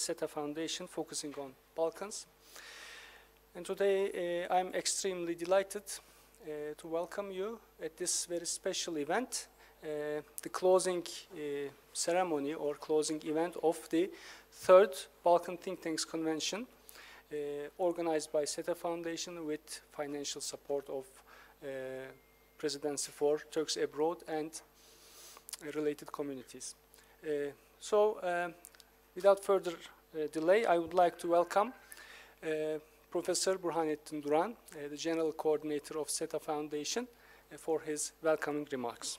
SETA Foundation focusing on Balkans. And today I'm extremely delighted to welcome you at this very special event, the closing ceremony or closing event of the third Balkan Think Tanks Convention, organized by SETA Foundation with financial support of Presidency for Turks abroad and related communities. Without further delay, I would like to welcome Professor Burhanettin Duran, the General Coordinator of SETA Foundation, for his welcoming remarks.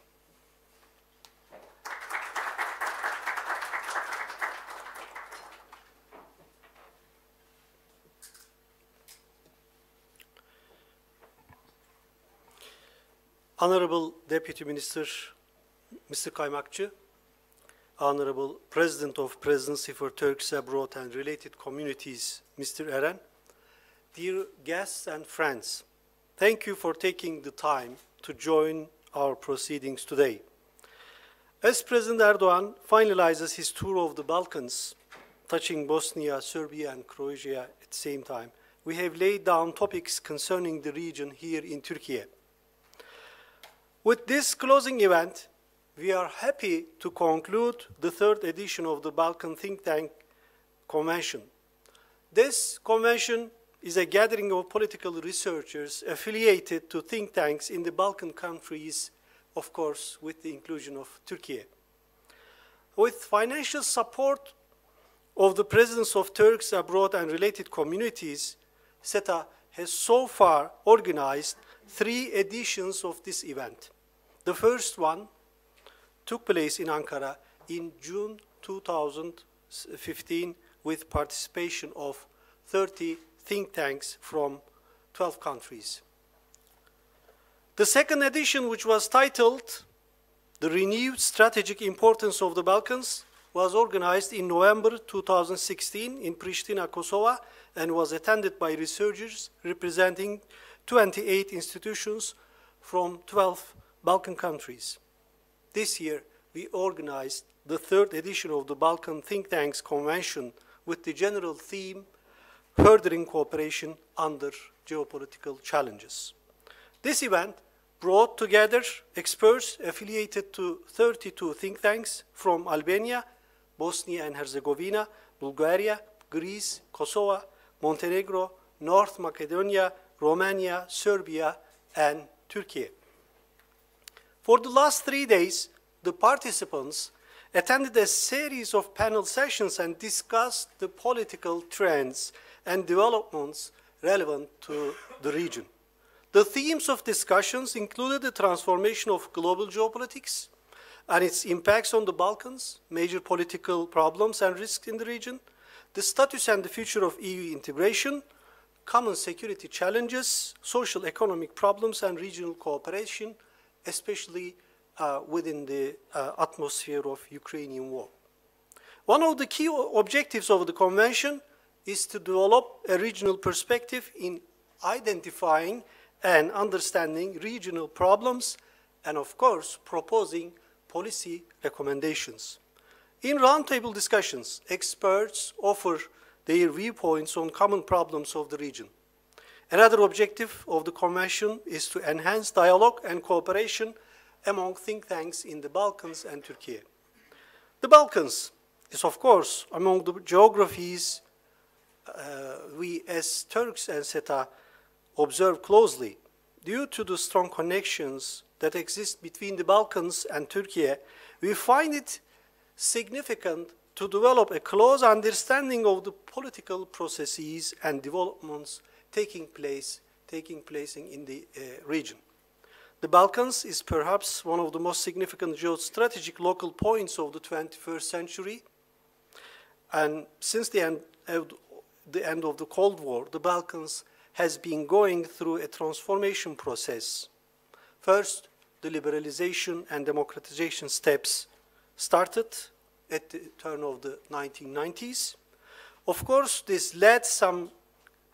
Honorable Deputy Minister, Mr. Kaymakcı, Honorable President of Presidency for Turks Abroad and Related Communities, Mr. Eren, dear guests and friends, thank you for taking the time to join our proceedings today. As President Erdogan finalizes his tour of the Balkans, touching Bosnia, Serbia, and Croatia at the same time, we have laid down topics concerning the region here in Turkey. With this closing event, we are happy to conclude the third edition of the Balkan Think Tank Convention. This convention is a gathering of political researchers affiliated to think tanks in the Balkan countries, of course, with the inclusion of Turkey. With financial support of the presence of Turks abroad and related communities, SETA has so far organized 3 editions of this event. The first one took place in Ankara in June 2015 with participation of 30 think tanks from 12 countries. The second edition, which was titled The Renewed Strategic Importance of the Balkans, was organized in November 2016 in Pristina, Kosovo, and was attended by researchers representing 28 institutions from 12 Balkan countries. This year, we organized the third edition of the Balkan Think Tanks Convention with the general theme, Furthering Cooperation Under Geopolitical Challenges. This event brought together experts affiliated to 32 think tanks from Albania, Bosnia and Herzegovina, Bulgaria, Greece, Kosovo, Montenegro, North Macedonia, Romania, Serbia, and Turkey. For the last 3 days, the participants attended a series of panel sessions and discussed the political trends and developments relevant to the region. The themes of discussions included the transformation of global geopolitics and its impacts on the Balkans, major political problems and risks in the region, the status and the future of EU integration, common security challenges, social economic problems, and regional cooperation, especially within the atmosphere of Ukrainian war. One of the key objectives of the convention is to develop a regional perspective in identifying and understanding regional problems and, of course, proposing policy recommendations. In roundtable discussions, experts offer their viewpoints on common problems of the region. Another objective of the convention is to enhance dialogue and cooperation among think tanks in the Balkans and Turkey. The Balkans is, of course, among the geographies we as Turks and SETA observe closely. Due to the strong connections that exist between the Balkans and Turkey, we find it significant to develop a close understanding of the political processes and developments taking place in the region. The Balkans is perhaps one of the most significant geostrategic local points of the 21st century. And since the end of the Cold War, the Balkans has been going through a transformation process. First, the liberalization and democratization steps started at the turn of the 1990s. Of course, this led some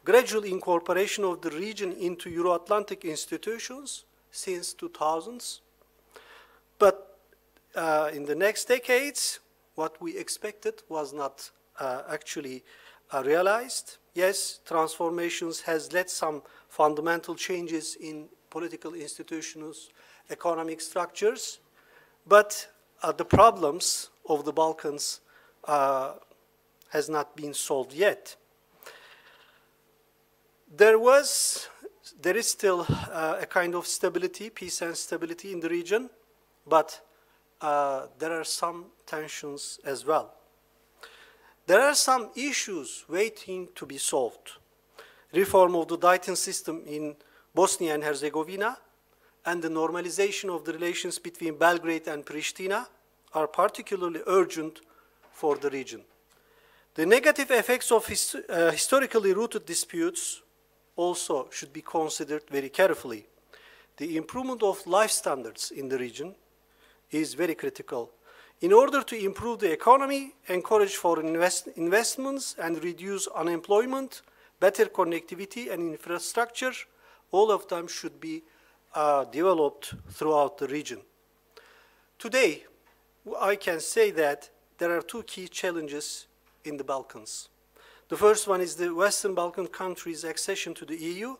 gradual incorporation of the region into Euro-Atlantic institutions since 2000s. But in the next decades, what we expected was not actually realized. Yes, transformations has led some fundamental changes in political institutions, economic structures, but the problems of the Balkans has not been solved yet. There is still a kind of stability, peace and stability in the region, but there are some tensions as well. There are some issues waiting to be solved. Reform of the Dayton system in Bosnia and Herzegovina and the normalization of the relations between Belgrade and Pristina are particularly urgent for the region. The negative effects of historically rooted disputes also should be considered very carefully. The improvement of life standards in the region is very critical. In order to improve the economy, encourage foreign investments, and reduce unemployment, better connectivity and infrastructure, all of them should be developed throughout the region. Today, I can say that there are two key challenges in the Balkans. The first one is the Western Balkan countries' accession to the EU,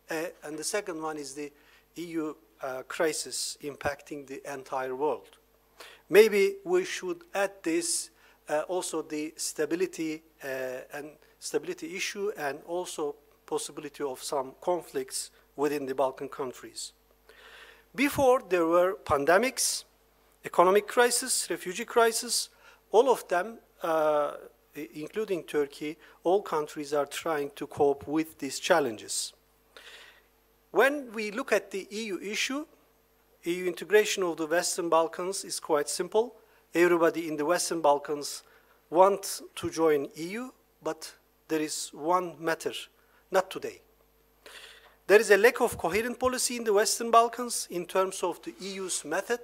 and the second one is the EU crisis impacting the entire world. Maybe we should add this also the stability issue and also possibility of some conflicts within the Balkan countries. Before there were pandemics, economic crisis, refugee crisis, all of them, including Turkey, all countries are trying to cope with these challenges. When we look at the EU issue, EU integration of the Western Balkans is quite simple. Everybody in the Western Balkans wants to join EU, but there is one matter, not today. There is a lack of coherent policy in the Western Balkans in terms of the EU's method.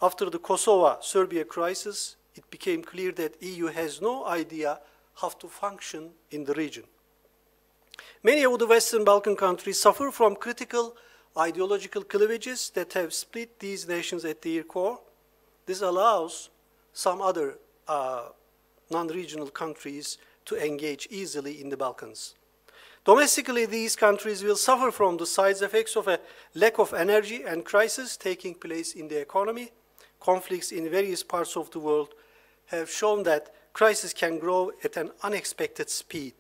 After the Kosovo-Serbia crisis, it became clear that EU has no idea how to function in the region. Many of the Western Balkan countries suffer from critical ideological cleavages that have split these nations at their core. This allows some other non-regional countries to engage easily in the Balkans. Domestically, these countries will suffer from the side effects of a lack of energy and crisis taking place in the economy. Conflicts in various parts of the world have shown that crisis can grow at an unexpected speed.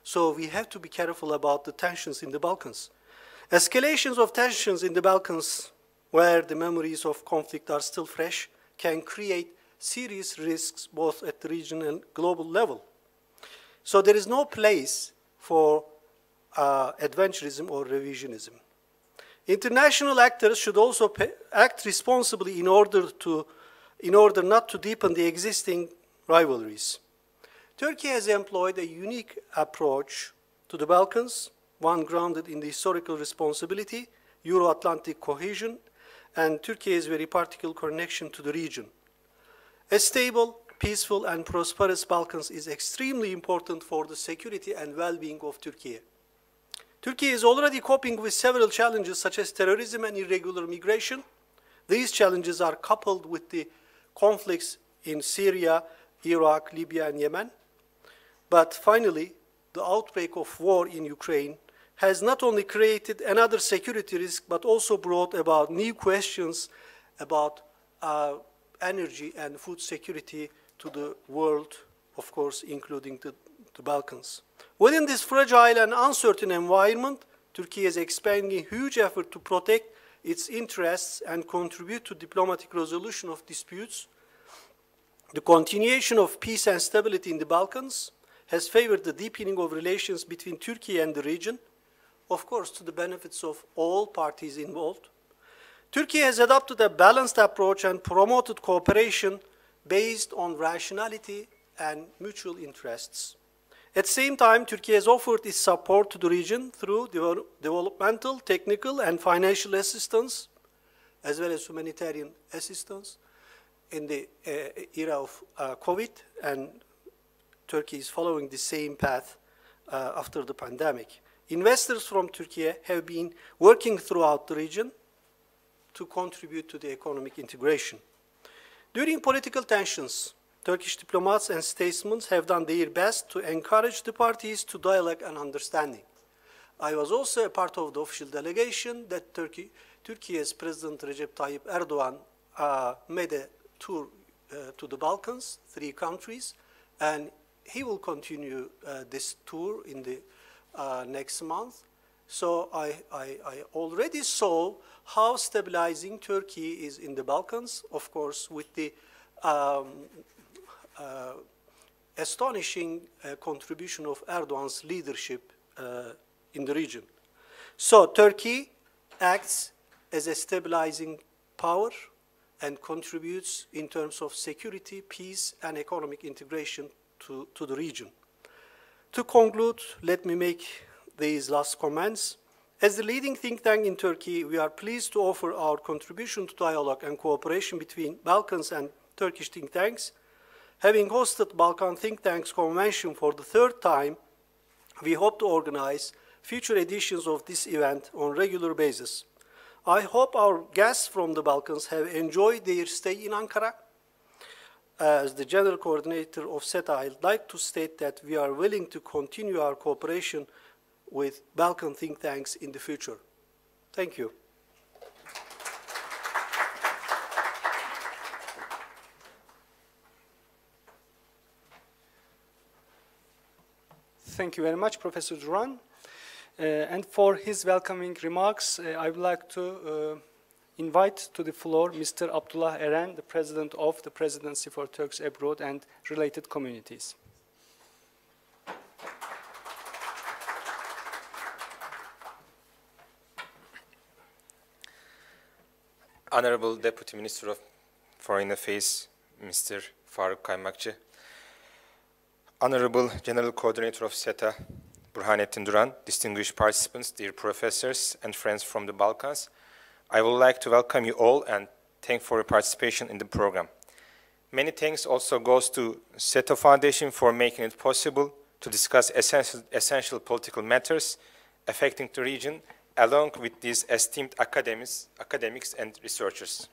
So we have to be careful about the tensions in the Balkans. Escalations of tensions in the Balkans, where the memories of conflict are still fresh, can create serious risks both at the regional and global level. So there is no place for adventurism or revisionism. International actors should also act responsibly in order not to deepen the existing rivalries. Turkey has employed a unique approach to the Balkans, one grounded in the historical responsibility, Euro-Atlantic cohesion, and Turkey's very particular connection to the region. A stable, peaceful, and prosperous Balkans is extremely important for the security and well-being of Turkey. Turkey is already coping with several challenges such as terrorism and irregular migration. These challenges are coupled with the conflicts in Syria, Iraq, Libya, and Yemen. But finally, the outbreak of war in Ukraine has not only created another security risk, but also brought about new questions about energy and food security to the world, of course, including the Balkans. Within this fragile and uncertain environment, Turkey is expending a huge effort to protect its interests and contribute to diplomatic resolution of disputes. The continuation of peace and stability in the Balkans has favored the deepening of relations between Turkey and the region, of course, to the benefits of all parties involved. Turkey has adopted a balanced approach and promoted cooperation based on rationality and mutual interests. At the same time, Turkey has offered its support to the region through developmental, technical, and financial assistance, as well as humanitarian assistance in the era of COVID, and Turkey is following the same path after the pandemic. Investors from Turkey have been working throughout the region to contribute to the economic integration. During political tensions, Turkish diplomats and statesmen have done their best to encourage the parties to dialogue and understanding. I was also a part of the official delegation that Turkey's President Recep Tayyip Erdogan made a tour to the Balkans, 3 countries, and he will continue this tour in the next month. So I already saw how stabilizing Turkey is in the Balkans, of course, with the astonishing contribution of Erdogan's leadership in the region. So Turkey acts as a stabilizing power and contributes in terms of security, peace, and economic integration to the region. To conclude, let me make these last comments. As the leading think tank in Turkey, we are pleased to offer our contribution to dialogue and cooperation between Balkans and Turkish think tanks. Having hosted Balkan Think Tanks Convention for the 3rd time, we hope to organize future editions of this event on a regular basis. I hope our guests from the Balkans have enjoyed their stay in Ankara. As the General Coordinator of SETA, I'd like to state that we are willing to continue our cooperation with Balkan think tanks in the future. Thank you. Thank you very much, Professor Duran. And for his welcoming remarks, I would like to invite to the floor Mr. Abdullah Eren, the President of the Presidency for Turks Abroad and Related Communities. Honorable Deputy Minister of Foreign Affairs, Mr. Faruk Kaymakcı, Honorable General Coordinator of SETA, Burhanettin Duran, distinguished participants, dear professors and friends from the Balkans, I would like to welcome you all and thank for your participation in the program. Many thanks also goes to SETA Foundation for making it possible to discuss essential political matters affecting the region along with these esteemed academics and researchers.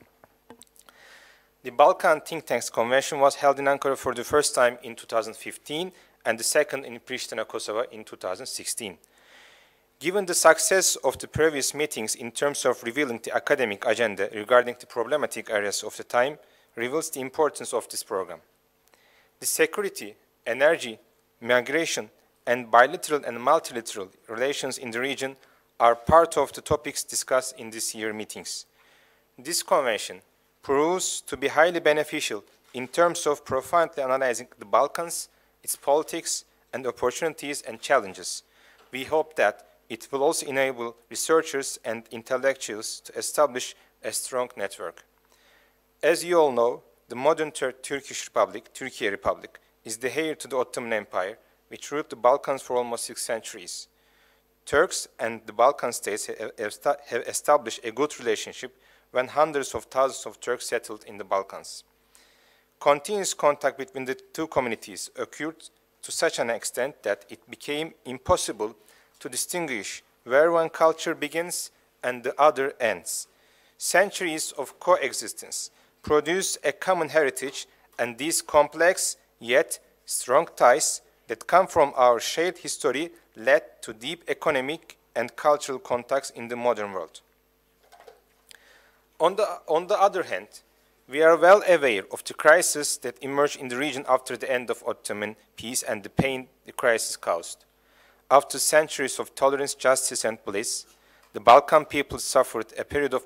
The Balkan Think Tanks Convention was held in Ankara for the first time in 2015 and the second in Pristina, Kosovo in 2016. Given the success of the previous meetings in terms of revealing the academic agenda regarding the problematic areas of the time, reveals the importance of this program. The security, energy, migration, and bilateral and multilateral relations in the region are part of the topics discussed in this year's meetings. This convention proves to be highly beneficial in terms of profoundly analyzing the Balkans, its politics, and opportunities and challenges. We hope that it will also enable researchers and intellectuals to establish a strong network. As you all know, the modern Turkish Republic, Türkiye Republic, is the heir to the Ottoman Empire, which ruled the Balkans for almost 6 centuries. Turks and the Balkan states have established a good relationship when hundreds of thousands of Turks settled in the Balkans. Continuous contact between the 2 communities occurred to such an extent that it became impossible to distinguish where one culture begins and the other ends. Centuries of coexistence produce a common heritage, and these complex yet strong ties that come from our shared history led to deep economic and cultural contacts in the modern world. On the other hand, we are well aware of the crisis that emerged in the region after the end of Ottoman peace and the pain the crisis caused. After centuries of tolerance, justice, and bliss, the Balkan people suffered a period of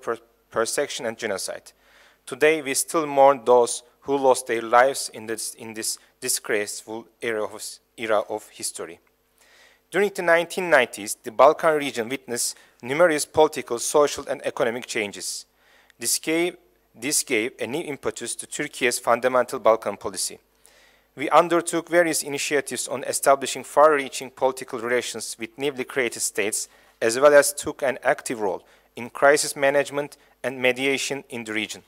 persecution and genocide. Today, we still mourn those who lost their lives in this disgraceful era of history. During the 1990s, the Balkan region witnessed numerous political, social, and economic changes. This gave a new impetus to Turkey's fundamental Balkan policy. We undertook various initiatives on establishing far-reaching political relations with newly created states, as well as took an active role in crisis management and mediation in the region.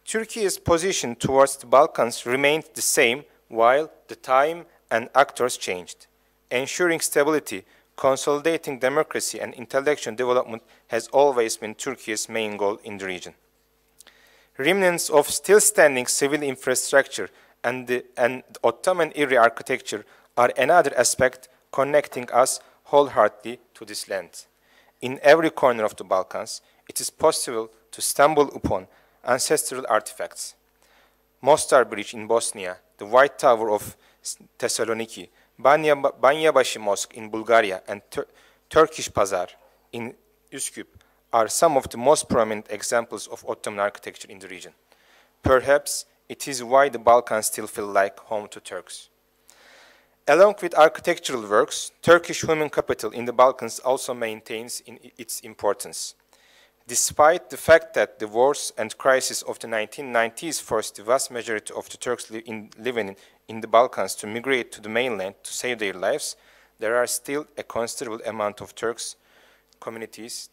Turkey's position towards the Balkans remained the same while the time and actors changed. Ensuring stability, consolidating democracy, and intellectual development has always been Turkey's main goal in the region. Remnants of still standing civil infrastructure and the Ottoman era architecture are another aspect connecting us wholeheartedly to this land. In every corner of the Balkans, it is possible to stumble upon ancestral artifacts. Mostar Bridge in Bosnia, the White Tower of Thessaloniki, Banyabashi Mosque in Bulgaria, and Turkish Pazar in Üsküp are some of the most prominent examples of Ottoman architecture in the region. Perhaps it is why the Balkans still feel like home to Turks. Along with architectural works, Turkish human capital in the Balkans also maintains its importance. Despite the fact that the wars and crises of the 1990s forced the vast majority of the Turks living in the Balkans to migrate to the mainland to save their lives, there are still a considerable amount of Turkish communities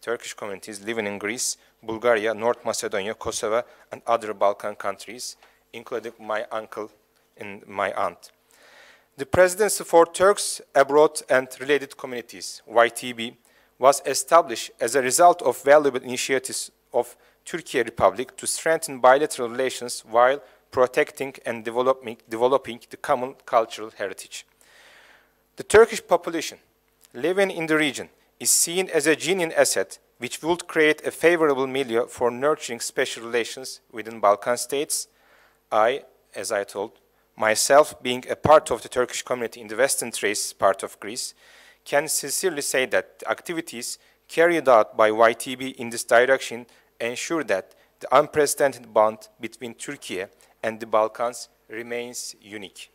living in Greece, Bulgaria, North Macedonia, Kosovo, and other Balkan countries, including my uncle and my aunt. The Presidency for Turks Abroad and Related Communities, YTB, was established as a result of valuable initiatives of Türkiye Republic to strengthen bilateral relations while protecting and developing the common cultural heritage. The Turkish population living in the region is seen as a genuine asset which would create a favorable milieu for nurturing special relations within Balkan states. As I told, myself being a part of the Turkish community in the Western Thrace part of Greece, can sincerely say that the activities carried out by YTB in this direction ensure that the unprecedented bond between Turkey and the Balkans remains unique.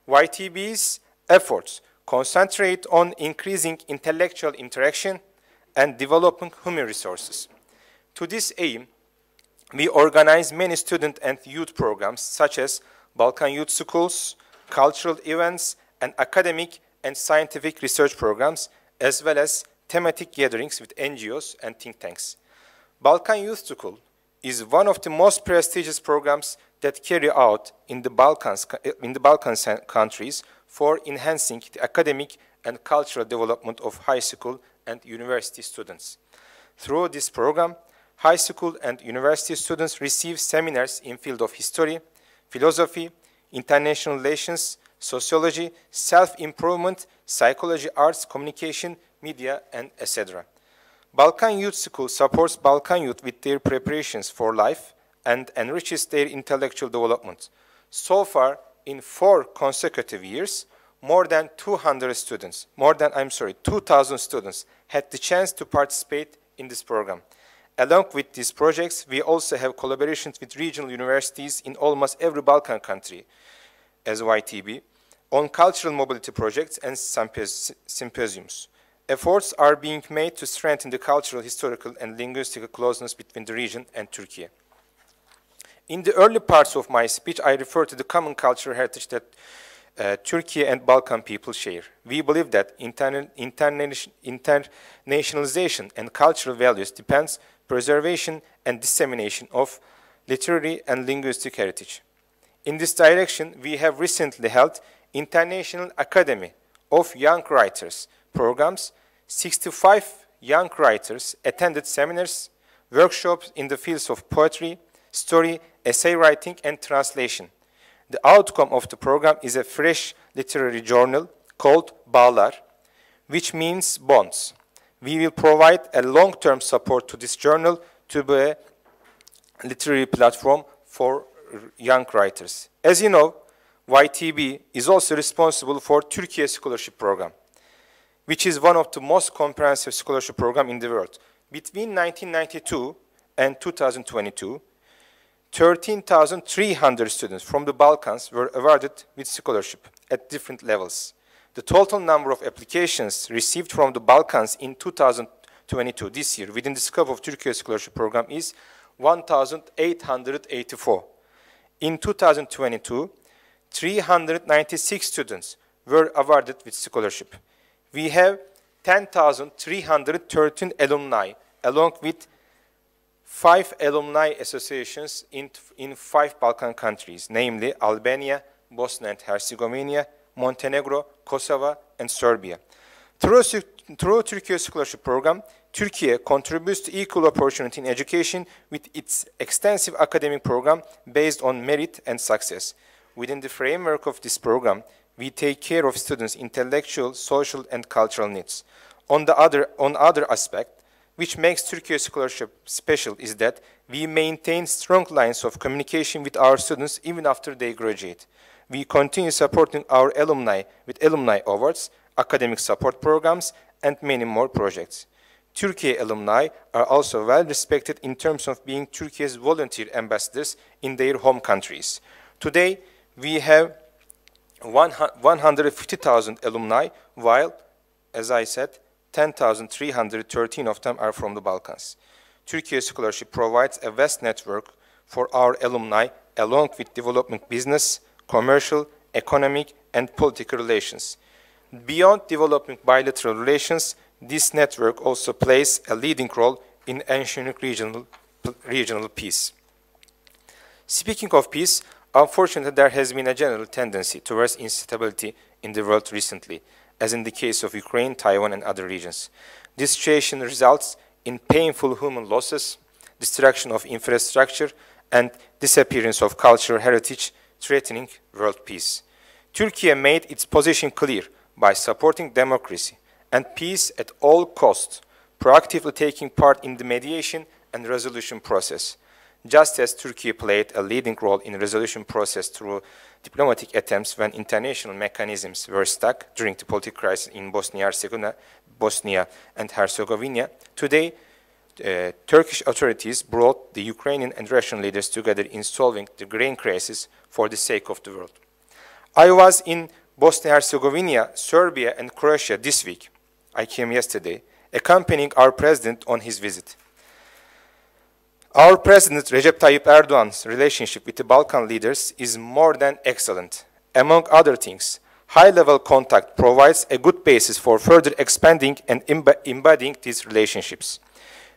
YTB's efforts concentrate on increasing intellectual interaction and developing human resources. To this aim, we organize many student and youth programs such as Balkan Youth Schools, cultural events, and academic and scientific research programs, as well as thematic gatherings with NGOs and think tanks. Balkan Youth School is one of the most prestigious programs that carry out in the Balkan countries for enhancing the academic and cultural development of high school and university students. Through this program, high school and university students receive seminars in field of history, philosophy, international relations, sociology, self-improvement, psychology, arts, communication, media, and etc. Balkan Youth School supports Balkan youth with their preparations for life and enriches their intellectual development. So far, in 4 consecutive years, more than 2,000 students had the chance to participate in this program. Along with these projects, we also have collaborations with regional universities in almost every Balkan country as YTB on cultural mobility projects and symposiums. Efforts are being made to strengthen the cultural, historical, and linguistic closeness between the region and Turkey. In the early parts of my speech, I refer to the common cultural heritage that Turkey and Balkan people share. We believe that internationalization and cultural values depends preservation and dissemination of literary and linguistic heritage. In this direction, we have recently held International Academy of Young Writers programs. 65 young writers attended seminars, workshops in the fields of poetry, story, essay writing, and translation. The outcome of the program is a fresh literary journal called Bağlar, which means bonds. We will provide a long-term support to this journal to be a literary platform for young writers. As you know, YTB is also responsible for Türkiye Scholarship Program, which is one of the most comprehensive scholarship programs in the world. Between 1992 and 2022, 13,300 students from the Balkans were awarded with scholarship at different levels. The total number of applications received from the Balkans in 2022, this year, within the scope of Türkiye Scholarship Program is 1,884. In 2022, 396 students were awarded with scholarship. We have 10,313 alumni, along with 5 alumni associations in 5 Balkan countries, namely Albania, Bosnia and Herzegovina, Montenegro, Kosovo, and Serbia. Through Türkiye Scholarship Program, Türkiye contributes to equal opportunity in education with its extensive academic program based on merit and success. Within the framework of this program, we take care of students' intellectual, social, and cultural needs. On other aspect, which makes Turkey scholarship special is that we maintain strong lines of communication with our students even after they graduate. We continue supporting our alumni with alumni awards, academic support programs, and many more projects. Turkey alumni are also well respected in terms of being Turkey's volunteer ambassadors in their home countries. Today, we have 150,000 alumni, while, as I said, 10,313 of them are from the Balkans. Turkey Scholarship provides a vast network for our alumni along with development business, commercial, economic, and political relations. Beyond developing bilateral relations, this network also plays a leading role in ensuring regional peace. Speaking of peace, unfortunately, there has been a general tendency towards instability in the world recently, as in the case of Ukraine, Taiwan, and other regions. This situation results in painful human losses, destruction of infrastructure, and disappearance of cultural heritage, threatening world peace. Turkey made its position clear by supporting democracy and peace at all costs, proactively taking part in the mediation and resolution process. Just as Turkey played a leading role in the resolution process through diplomatic attempts when international mechanisms were stuck during the political crisis in Bosnia and Herzegovina, today Turkish authorities brought the Ukrainian and Russian leaders together in solving the grain crisis for the sake of the world. I was in Bosnia-Herzegovina, Serbia, and Croatia this week. I came yesterday, accompanying our president on his visit. Our President Recep Tayyip Erdogan's relationship with the Balkan leaders is more than excellent. Among other things, high-level contact provides a good basis for further expanding and embodying these relationships.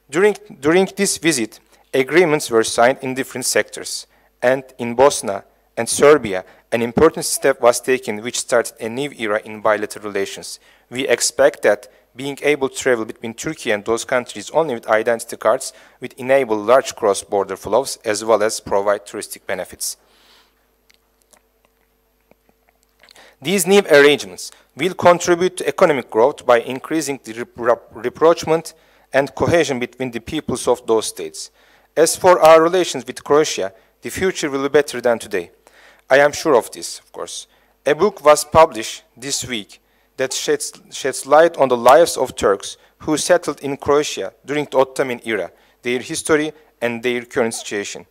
During this visit, agreements were signed in different sectors, and in Bosnia and Serbia, an important step was taken which started a new era in bilateral relations. We expect that being able to travel between Turkey and those countries only with identity cards will enable large cross-border flows as well as provide touristic benefits. These new arrangements will contribute to economic growth by increasing the rapprochement and cohesion between the peoples of those states. As for our relations with Croatia, the future will be better than today. I am sure of this, of course. A book was published this week that sheds light on the lives of Turks who settled in Croatia during the Ottoman era, their history and their current situation.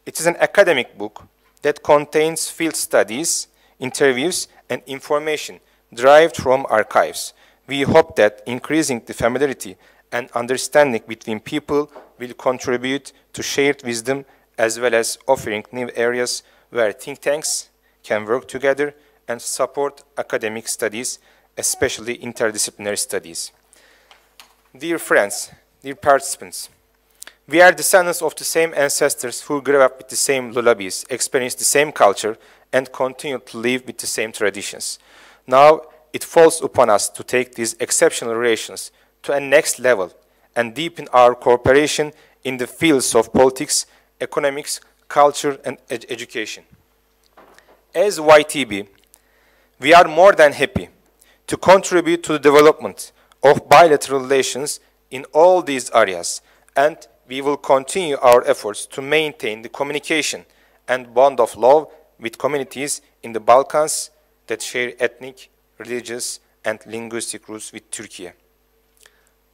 It is an academic book that contains field studies, interviews, and information derived from archives. We hope that increasing the familiarity and understanding between people will contribute to shared wisdom as well as offering new areas where think tanks can work together and support academic studies, especially interdisciplinary studies. Dear friends, dear participants, we are descendants of the same ancestors who grew up with the same lullabies, experienced the same culture, and continue to live with the same traditions. Now, it falls upon us to take these exceptional relations to a next level and deepen our cooperation in the fields of politics, economics, culture, and education. As YTB, we are more than happy to contribute to the development of bilateral relations in all these areas, and we will continue our efforts to maintain the communication and bond of love with communities in the Balkans that share ethnic, religious, and linguistic roots with Turkey.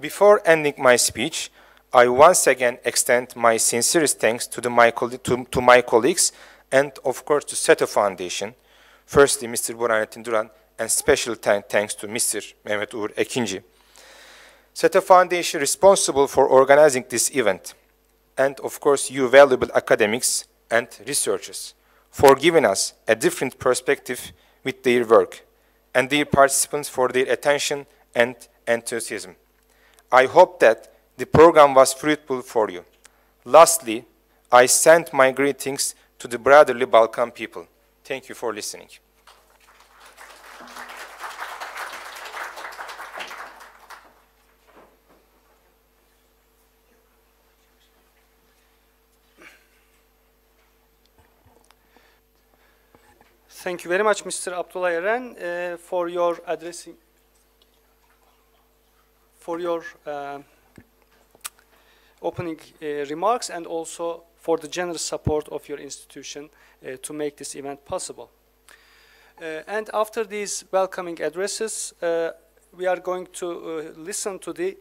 Before ending my speech, I once again extend my sincerest thanks to my colleagues and, of course, to SETA Foundation, firstly Mr. Burhanettin Duran, and special thanks to Mr. Mehmet Uğur Ekinci. SETA Foundation responsible for organizing this event, and of course you valuable academics and researchers for giving us a different perspective with their work, and dear participants for their attention and enthusiasm. I hope that the program was fruitful for you. Lastly, I send my greetings to the brotherly Balkan people. Thank you for listening. Thank you very much, Mr. Abdullah Eren, for your addressing, for your opening remarks, and also for the generous support of your institution to make this event possible. And after these welcoming addresses, we are going to listen to the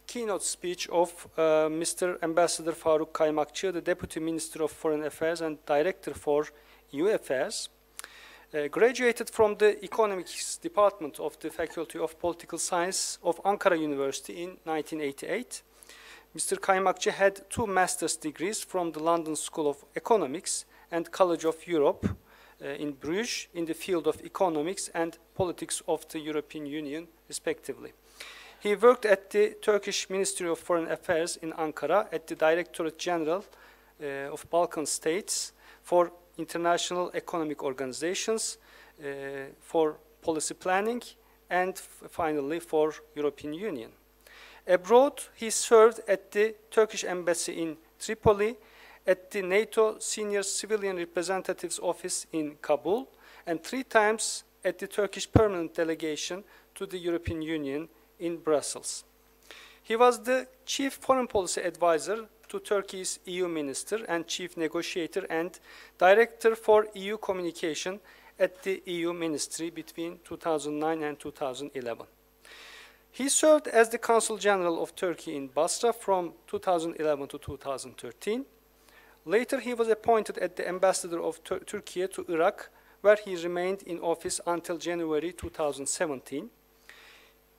keynote speech of Mr. Ambassador Faruk Kaymakcı, the Deputy Minister of Foreign Affairs and Director for EU Affairs. Graduated from the Economics Department of the Faculty of Political Science of Ankara University in 1988. Mr. Kaymakcı had 2 master's degrees from the London School of Economics and College of Europe in Bruges in the field of economics and politics of the European Union, respectively. He worked at the Turkish Ministry of Foreign Affairs in Ankara at the Directorate General of Balkan States for international economic organizations, for policy planning, and finally for European Union. Abroad, he served at the Turkish Embassy in Tripoli, at the NATO Senior Civilian Representative's Office in Kabul, and 3 times at the Turkish Permanent Delegation to the European Union in Brussels. He was the Chief Foreign Policy Advisor to Turkey's EU Minister and Chief Negotiator and Director for EU Communication at the EU Ministry between 2009 and 2011. He served as the Consul General of Turkey in Basra from 2011 to 2013. Later, he was appointed as the Ambassador of Turkey to Iraq, where he remained in office until January 2017.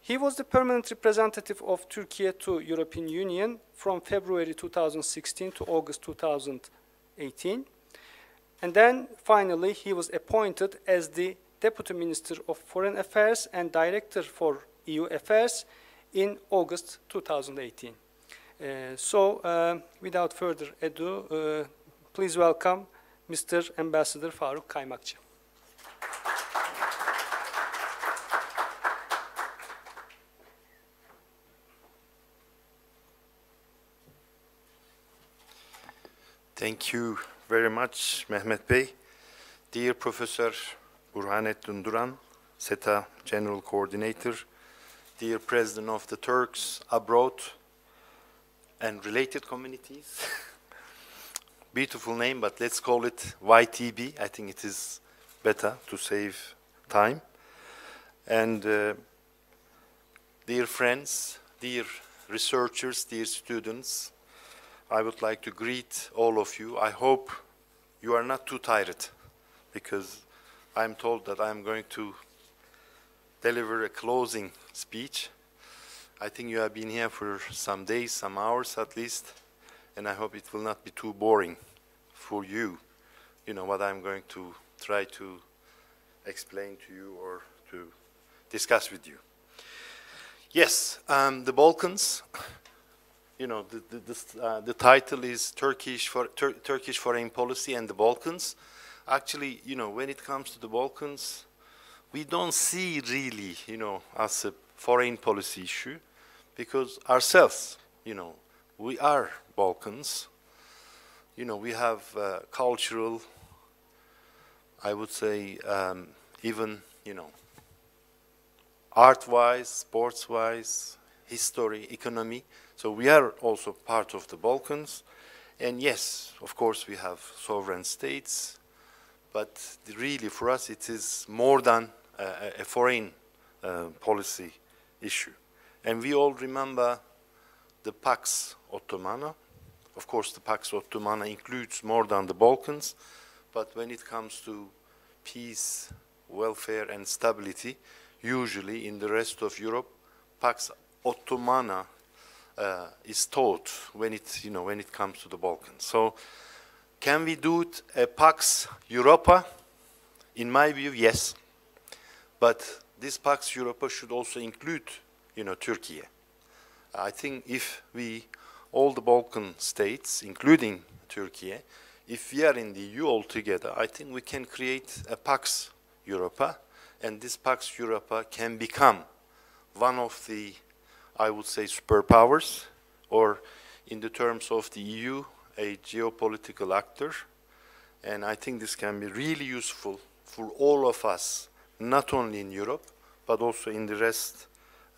He was the permanent representative of Turkey to European Union from February 2016 to August 2018. And then, finally, he was appointed as the Deputy Minister of Foreign Affairs and Director for EU Affairs in August 2018. Without further ado, please welcome Mr. Ambassador Faruk Kaymakcı. Thank you very much, Mehmet Bey. Dear Professor Burhanettin Duran, SETA General Coordinator, dear President of the Turks abroad and related communities. Beautiful name, but let's call it YTB. I think it is better to save time. And dear friends, dear researchers, dear students, I would like to greet all of you. I hope you are not too tired, because I'm told that I'm going to deliver a closing speech. I think you have been here for some days, some hours at least, and I hope it will not be too boring for you, you know, what I'm going to try to explain to you or to discuss with you. Yes, the Balkans. You know, the title is Turkish Foreign Policy and the Balkans. Actually, you know, when it comes to the Balkans, we don't see really, you know, as a foreign policy issue, because ourselves, you know, we are Balkans. You know, we have cultural, I would say, even, you know, art-wise, sports-wise, history, economy. So we are also part of the Balkans. And yes, of course, we have sovereign states. But really, for us, it is more than a foreign policy issue. And we all remember the Pax Ottomana. Of course, the Pax Ottomana includes more than the Balkans. But when it comes to peace, welfare, and stability, usually in the rest of Europe, Pax Ottomana is taught when it comes to the Balkans. So, can we do it a Pax Europa? In my view, yes. But this Pax Europa should also include, you know, Turkey. I think if we, all the Balkan states, including Turkey, if we are in the EU altogether, I think we can create a Pax Europa, and this Pax Europa can become one of the, I would say, superpowers, or in the terms of the EU, a geopolitical actor. And I think this can be really useful for all of us, not only in Europe, but also in the rest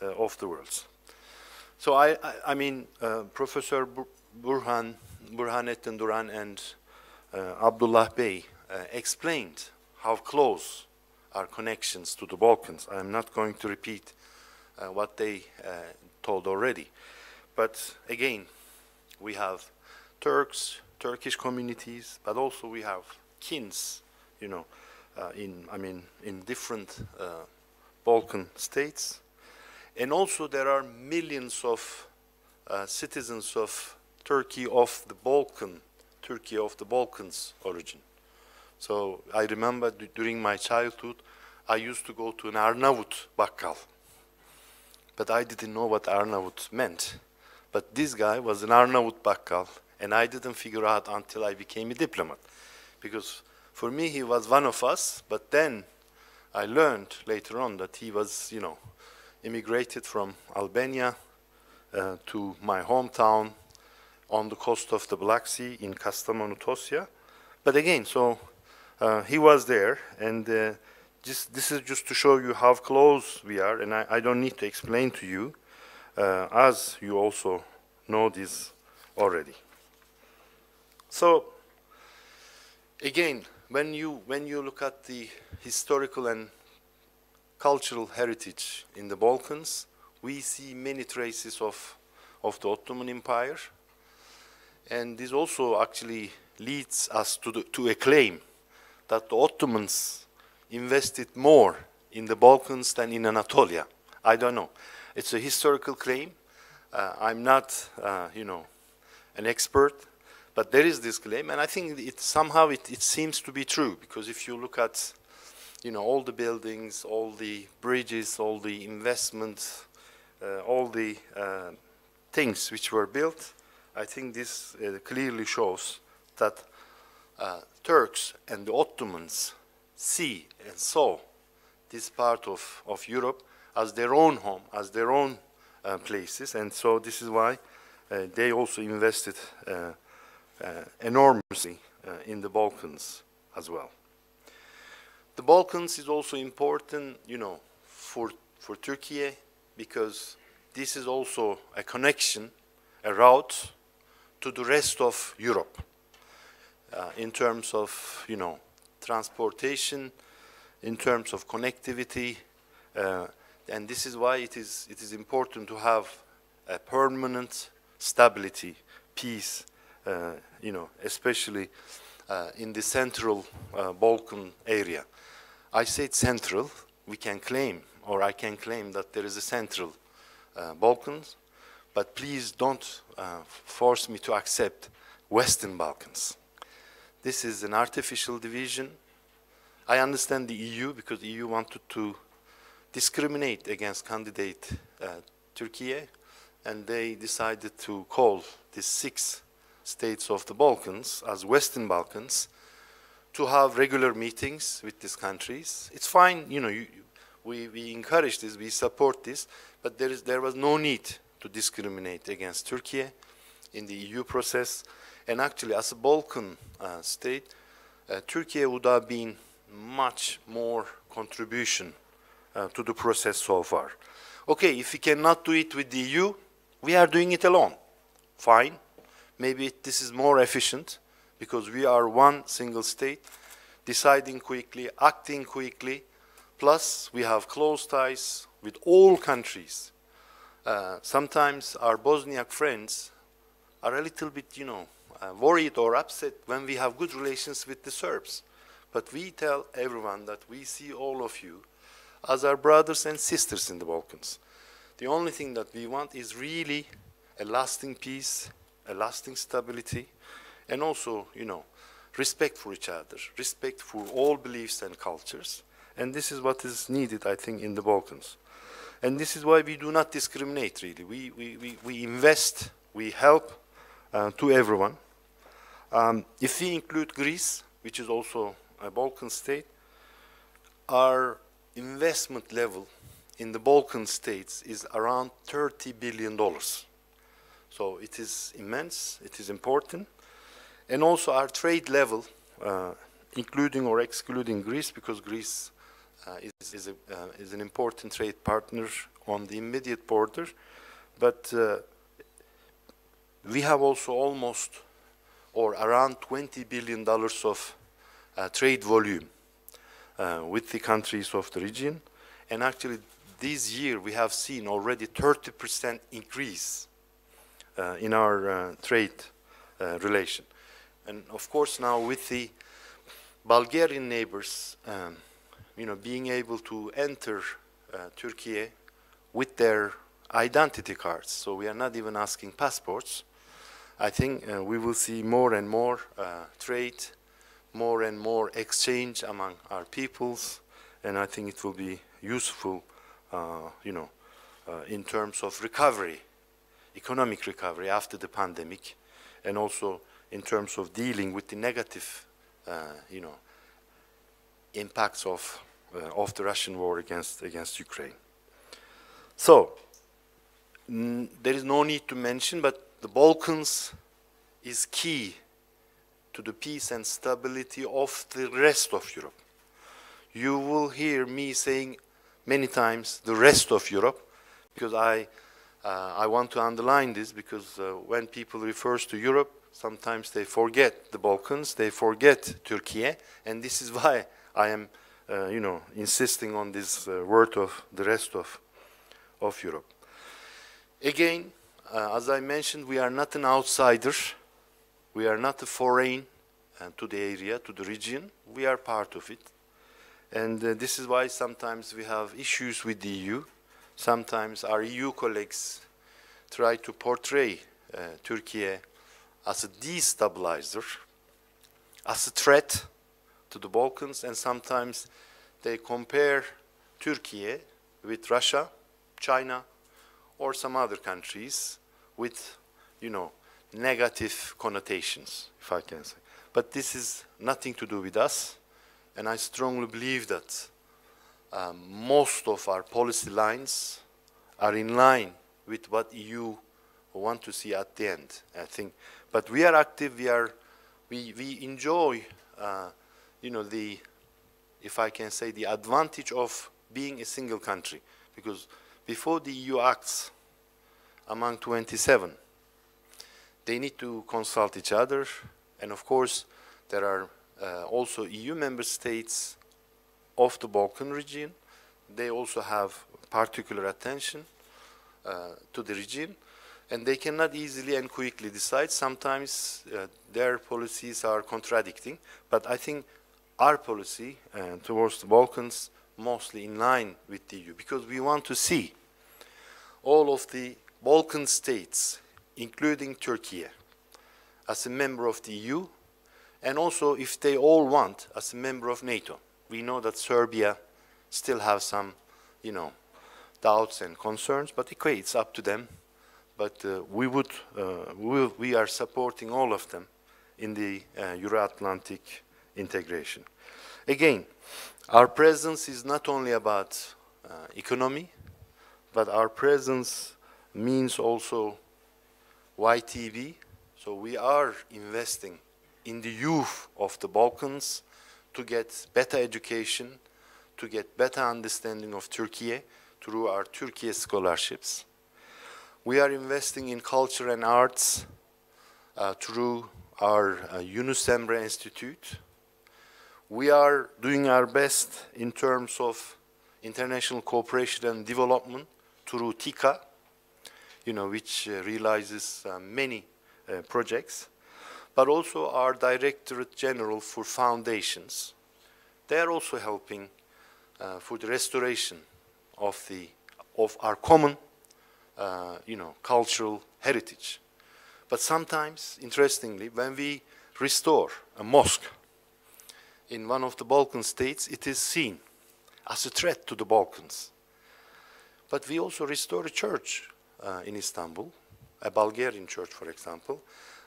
of the world. So I mean, Professor Burhanettin Duran and Abdullah Bey explained how close our connections to the Balkans. I am not going to repeat what they told already. But again, we have Turks, Turkish communities, but also we have kins, you know, in different Balkan states. And also there are millions of citizens of Turkey of the Balkans origin. So I remember during my childhood, I used to go to an Arnavut bakkal. But I didn't know what Arnavut meant. But this guy was an Arnavut bakkal, and I didn't figure out until I became a diplomat. Because for me, he was one of us, but then I learned later on that he was, you know, immigrated from Albania to my hometown on the coast of the Black Sea in Kastamonu, Tosya. But again, so he was there, and this is just to show you how close we are, and I don't need to explain to you, as you also know this already. So again, when you look at the historical and cultural heritage in the Balkans, we see many traces of the Ottoman Empire, and this also actually leads us to a claim that the Ottomans invested more in the Balkans than in Anatolia. I don't know. It's a historical claim. I'm not, you know, an expert, but there is this claim, and I think somehow it seems to be true, because if you look at, you know, all the buildings, all the bridges, all the investments, all the things which were built, I think this clearly shows that Turks and the Ottomans see and saw this part of Europe as their own home, as their own places, and so this is why they also invested enormously in the Balkans as well. The Balkans is also important, you know, for Turkey, because this is also a connection, a route to the rest of Europe in terms of, you know, transportation, in terms of connectivity, and this is why it is important to have a permanent stability, peace, you know, especially in the central Balkan area. I say central. We can claim, or I can claim, that there is a central Balkans, but please don't force me to accept Western Balkans. This is an artificial division. I understand the EU, because the EU wanted to discriminate against candidate Turkey, and they decided to call these 6 states of the Balkans as Western Balkans to have regular meetings with these countries. It's fine, you know, we encourage this, we support this, but there was no need to discriminate against Turkey in the EU process. And actually, as a Balkan state, Turkey would have been much more contribution to the process so far. Okay, if we cannot do it with the EU, we are doing it alone. Fine. Maybe this is more efficient, because we are one single state, deciding quickly, acting quickly, plus we have close ties with all countries. Sometimes our Bosniak friends are a little bit, you know, worried or upset when we have good relations with the Serbs. But we tell everyone that we see all of you as our brothers and sisters in the Balkans. The only thing that we want is really a lasting peace, a lasting stability, and also, you know, respect for each other, respect for all beliefs and cultures. And this is what is needed, I think, in the Balkans. And this is why we do not discriminate, really. We invest, we help to everyone. If we include Greece, which is also a Balkan state, our investment level in the Balkan states is around $30 billion. So it is immense, it is important. And also our trade level including or excluding Greece, because Greece is an important trade partner on the immediate border. But we have also almost or around $20 billion of trade volume with the countries of the region. And actually, this year we have seen already 30% increase in our trade relation. And of course, now with the Bulgarian neighbors, being able to enter Turkey with their identity cards, so we are not even asking passports. I think we will see more and more trade, more and more exchange among our peoples, and I think it will be useful, in terms of recovery, economic recovery after the pandemic, and also in terms of dealing with the negative, impacts of the Russian war against Ukraine. So there is no need to mention, but the Balkans is key to the peace and stability of the rest of Europe. You will hear me saying many times the rest of Europe, because I want to underline this, because when people refer to Europe, sometimes they forget the Balkans, they forget Turkey, and this is why I am insisting on this word of the rest of Europe. Again, as I mentioned, we are not an outsider. We are not a foreign to the area, to the region. We are part of it. And this is why sometimes we have issues with the EU. Sometimes our EU colleagues try to portray Turkey as a destabilizer, as a threat to the Balkans, and sometimes they compare Turkey with Russia, China, or some other countries with, negative connotations, if I can say. But this is nothing to do with us, and I strongly believe that most of our policy lines are in line with what EU want to see at the end, I think. But we are active, we enjoy, if I can say, the advantage of being a single country, because before the EU acts among 27, they need to consult each other, and of course there are also EU member states of the Balkan region. They also have particular attention to the region, and they cannot easily and quickly decide. Sometimes their policies are contradicting, but I think our policy towards the Balkans mostly in line with the EU, because we want to see all of the Balkan states, including Turkey, as a member of the EU, and also, if they all want, as a member of NATO. We know that Serbia still have some, doubts and concerns, but okay, it's up to them. But we are supporting all of them in the Euro-Atlantic integration. Again, our presence is not only about economy, but our presence means also YTV. So we are investing in the youth of the Balkans to get better education, to get better understanding of Turkey through our Turkey scholarships. We are investing in culture and arts through our Yunus Emre Institute. We are doing our best in terms of international cooperation and development through TICA, which realizes many projects, but also our Directorate General for Foundations. They are also helping for the restoration of our common, cultural heritage. But sometimes, interestingly, when we restore a mosque in one of the Balkan states, it is seen as a threat to the Balkans. But we also restore a church in Istanbul, a Bulgarian church, for example.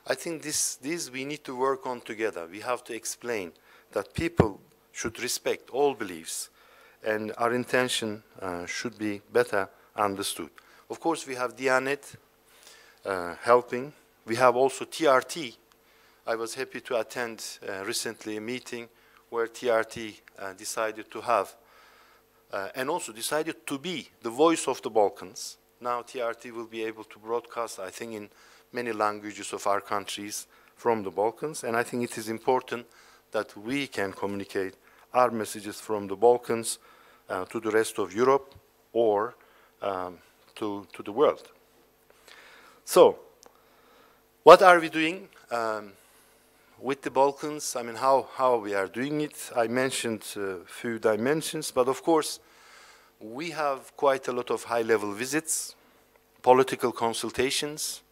I think this we need to work on together. We have to explain that people should respect all beliefs, and our intention should be better understood. Of course, we have Diyanet helping. We have also TRT. I was happy to attend recently a meeting where TRT decided to have and also decided to be the voice of the Balkans. Now TRT will be able to broadcast, I think, in many languages of our countries from the Balkans, and I think it is important that we can communicate our messages from the Balkans to the rest of Europe or to the world. So, what are we doing with the Balkans? I mean, how we are doing it? I mentioned a few dimensions, but of course, we have quite a lot of high-level visits, political consultations,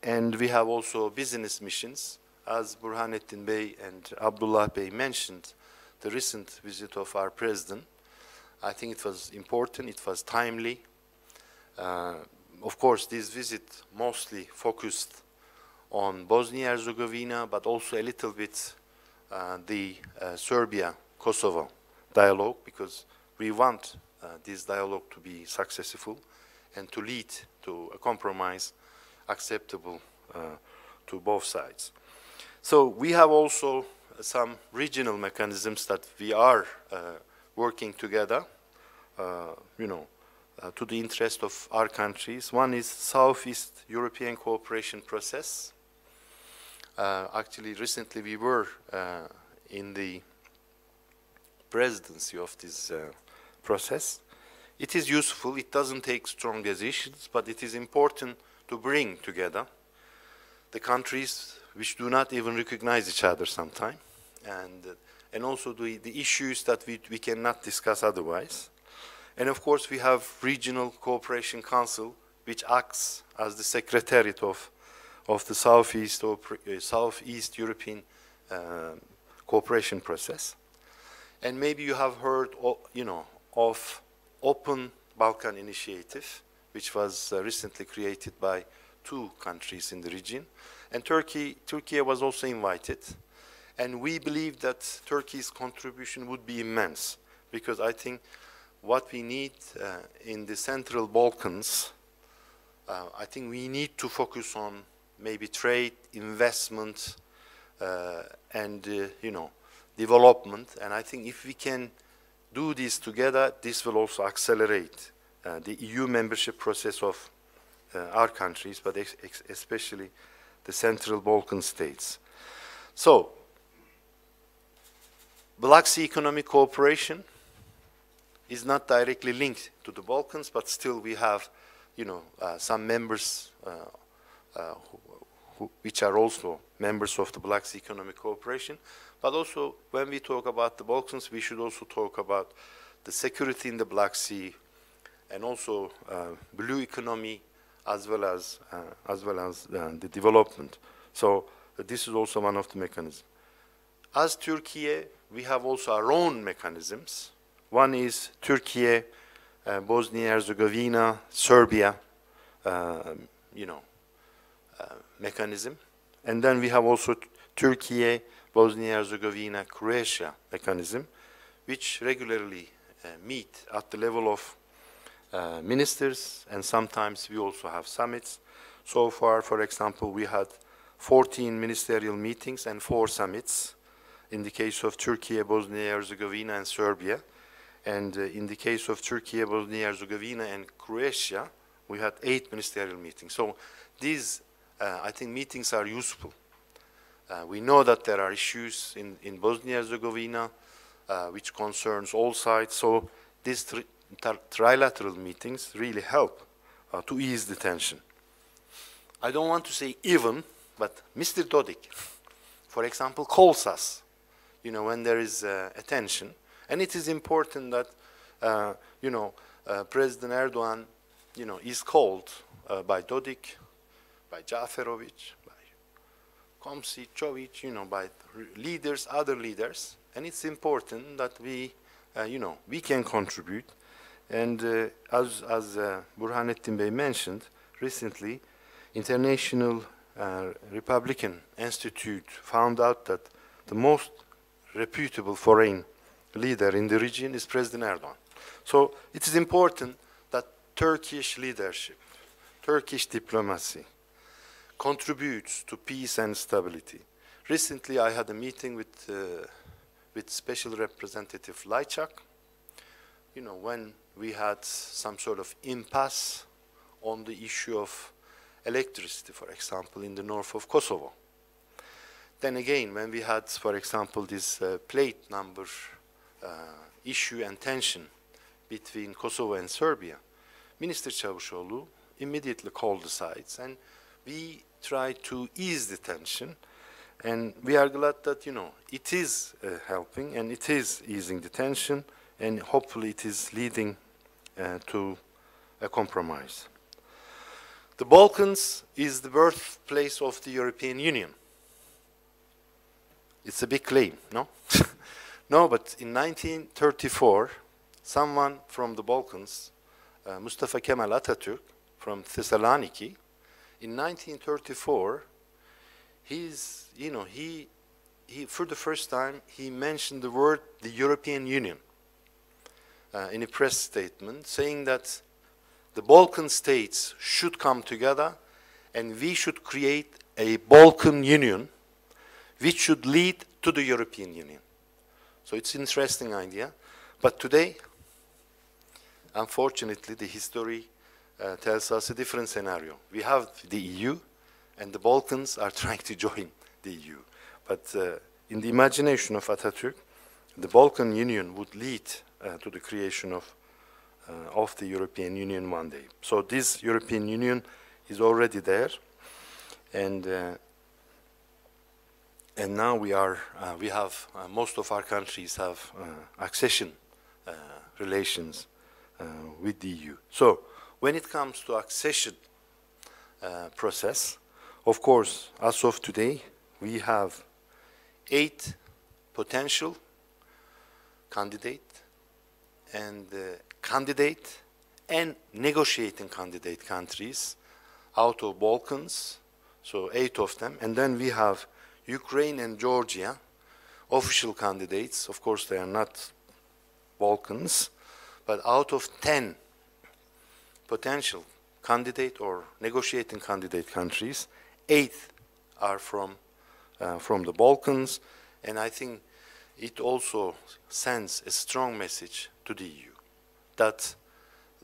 and we have also business missions. As Burhanettin Bey and Abdullah Bey mentioned, the recent visit of our president, I think it was important, it was timely. Of course, this visit mostly focused on Bosnia-Herzegovina, but also a little bit the Serbia-Kosovo dialogue, because we want this dialogue to be successful and to lead to a compromise acceptable to both sides. So we have also some regional mechanisms that we are working together, to the interest of our countries. One is Southeast European Cooperation Process. Actually, recently we were in the presidency of this process. It is useful, it doesn't take strong decisions, but it is important to bring together the countries which do not even recognize each other sometimes, and also the issues that we cannot discuss otherwise. And of course, we have Regional Cooperation Council, which acts as the secretariat of the Southeast European cooperation process. And maybe you have heard, of Open Balkan Initiative, which was recently created by 2 countries in the region. And Turkey was also invited. And we believe that Turkey's contribution would be immense, because I think what we need in the Central Balkans, I think we need to focus on maybe trade, investment, and development. And I think if we can do this together, this will also accelerate the EU membership process of our countries, but especially the Central Balkan states. So, Black Sea economic cooperation is not directly linked to the Balkans, but still we have, some members which are also members of the Black Sea economic cooperation. But also, when we talk about the Balkans, we should also talk about the security in the Black Sea, and also blue economy, as well as the development. So this is also one of the mechanisms. As Turkey, we have also our own mechanisms. One is Turkey, Bosnia-Herzegovina, Serbia, mechanism. And then we have also Turkey, Bosnia-Herzegovina, Croatia mechanism, which regularly meet at the level of ministers, and sometimes we also have summits. So far, for example, we had 14 ministerial meetings and 4 summits in the case of Turkey, Bosnia-Herzegovina, and Serbia. And in the case of Turkey, Bosnia-Herzegovina, and Croatia, we had 8 ministerial meetings. So these, I think, meetings are useful. We know that there are issues in Bosnia-Herzegovina which concerns all sides. So these trilateral meetings really help to ease the tension. I don't want to say even, but Mr. Dodik, for example, calls us, when there is a tension. And it is important that, President Erdogan, is called by Dodik, by Jaferovic, by Komšić, Čović, by leaders, other leaders. And it's important that we can contribute. And as Burhanettin Bey mentioned, recently, International Republican Institute found out that the most reputable foreign leader in the region is President Erdogan. So it is important that Turkish leadership, Turkish diplomacy, contributes to peace and stability. Recently, I had a meeting with with Special Representative Lajčák, you know, when we had some sort of impasse on the issue of electricity, for example, in the north of Kosovo. Then again, when we had, for example, this plate number issue and tension between Kosovo and Serbia, Minister Çavuşoğlu immediately called the sides, and we tried to ease the tension. And we are glad that, you know, it is helping and it is easing the tension, and hopefully it is leading to a compromise. The Balkans is the birthplace of the European Union. It's a big claim, no? No, but in 1934, someone from the Balkans, Mustafa Kemal Atatürk from Thessaloniki, in 1934, he for the first time, he mentioned the word, the European Union, in a press statement, saying that the Balkan states should come together and we should create a Balkan Union which should lead to the European Union. So it's an interesting idea. But today, unfortunately, the history tells us a different scenario. We have the EU, and the Balkans are trying to join the EU. But in the imagination of Atatürk, the Balkan Union would lead to the creation of the European Union one day. So this European Union is already there, and now we have most of our countries have accession relations with the EU. So when it comes to accession process, of course, as of today, we have 8 potential candidate and negotiating candidate countries out of Balkans, so 8 of them, and then we have Ukraine and Georgia, official candidates. Of course, they are not Balkans, but out of 10 potential candidate or negotiating candidate countries, 8 are from the Balkans, and I think it also sends a strong message to the EU that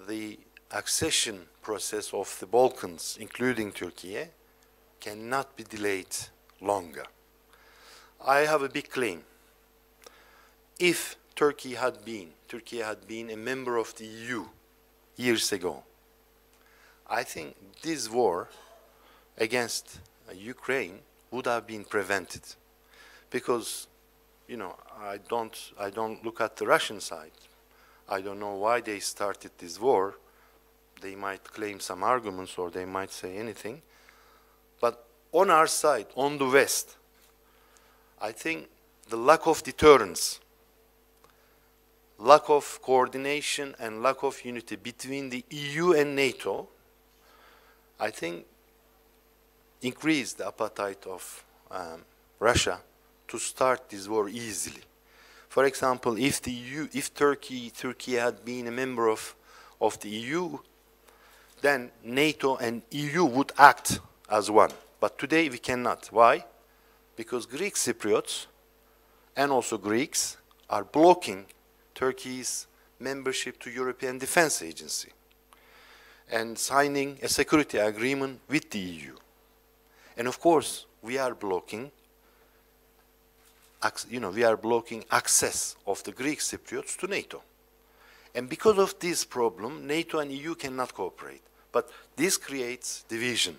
the accession process of the Balkans, including Turkey, cannot be delayed longer. I have a big claim. If Turkey had been a member of the EU years ago, I think this war against Ukraine would have been prevented, because, you know, I don't look at the Russian side. I don't know why they started this war. They might claim some arguments or they might say anything. But on our side, on the West, I think the lack of deterrence, lack of coordination and lack of unity between the EU and NATO, I think increased the appetite of Russia to start this war easily. For example, if Turkey had been a member of the EU, then NATO and EU would act as one. But today we cannot. Why? Because Greek Cypriots and also Greeks are blocking Turkey's membership to European Defense Agency and signing a security agreement with the EU. And of course, we are blocking access of the Greek Cypriots to NATO. And because of this problem, NATO and EU cannot cooperate. But this creates division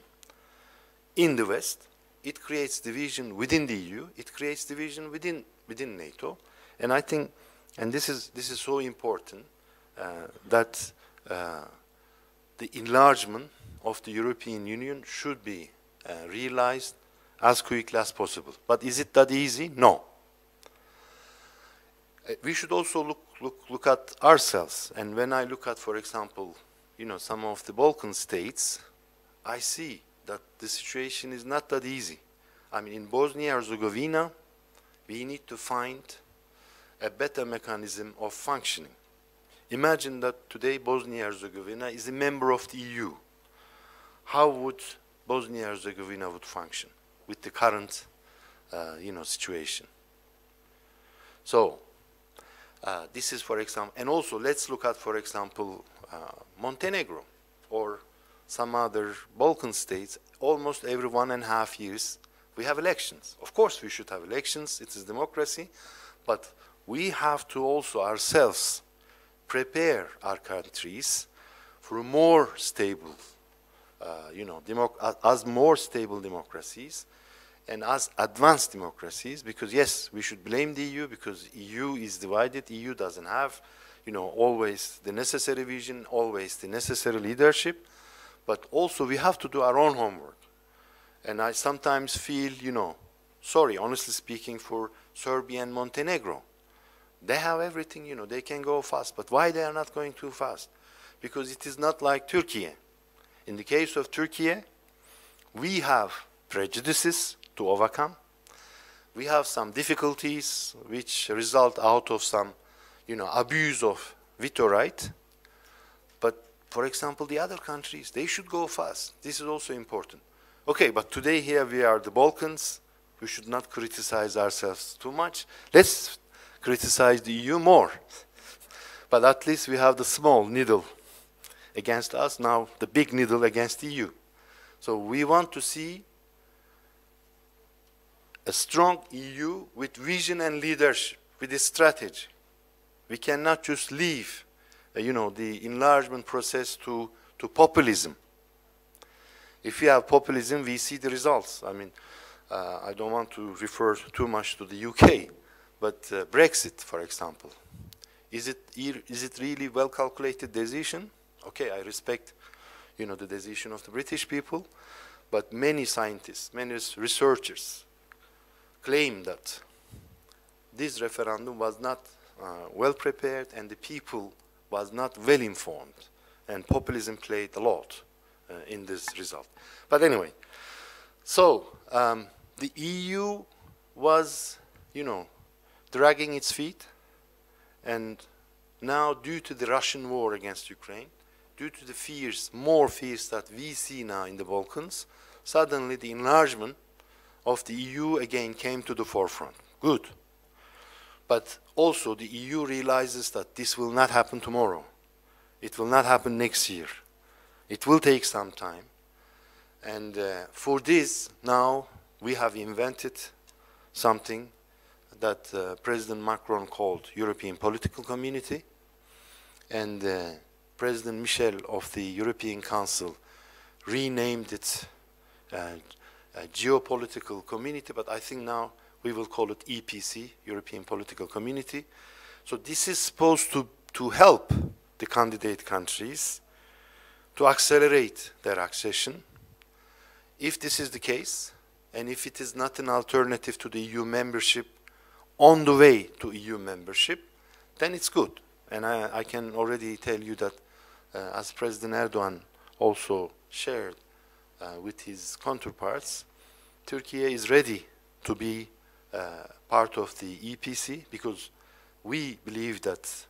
in the West. It creates division within the EU. It creates division within NATO. And I think, and this is so important, that the enlargement of the European Union should be realized as quickly as possible. But is it that easy? No. We should also look at ourselves. And when I look at, for example, some of the Balkan states, I see that the situation is not that easy. I mean, in Bosnia-Herzegovina, we need to find a better mechanism of functioning. Imagine that today Bosnia-Herzegovina is a member of the EU. How would Bosnia-Herzegovina would function with the current, situation? So this is, for example, and also let's look at, for example, Montenegro or some other Balkan states. Almost every 1.5 years we have elections. Of course we should have elections, it is democracy, but we have to also ourselves prepare our countries for a more stable, as more stable democracies and as advanced democracies, because yes, we should blame the EU because EU is divided. EU doesn't have, always the necessary vision, always the necessary leadership, but also we have to do our own homework. And I sometimes feel, sorry, honestly speaking, for Serbia and Montenegro. They have everything, they can go fast, but why they are not going too fast? Because it is not like Turkey. In the case of Turkey, we have prejudices to overcome. We have some difficulties which result out of some, abuse of veto right. But for example, the other countries, they should go fast. This is also important. Okay, but today here we are the Balkans. We should not criticize ourselves too much. Let's criticize the EU more. But at least we have the small needle against us, now the big needle against the EU. So we want to see a strong EU with vision and leadership, with a strategy. We cannot just leave, the enlargement process to populism. If we have populism, we see the results. I mean, I don't want to refer too much to the UK, but Brexit, for example, is it really well-calculated decision? Okay, I respect, the decision of the British people, but many scientists, many researchers claim that this referendum was not well prepared and the people was not well informed, and populism played a lot in this result. But anyway, so the EU was, dragging its feet, and now due to the Russian war against Ukraine, due to the fears, more fears that we see now in the Balkans, suddenly the enlargement of the EU again came to the forefront. Good. But also the EU realizes that this will not happen tomorrow. It will not happen next year. It will take some time. And for this, now we have invented something that President Macron called European Political Community, and President Michel of the European Council renamed it Geopolitical Community, but I think now we will call it EPC, European Political Community. So this is supposed to help the candidate countries to accelerate their accession. If this is the case, and if it is not an alternative to the EU membership on the way to EU membership, then it's good. And I can already tell you that as President Erdogan also shared with his counterparts, Turkey is ready to be part of the EPC, because we believe that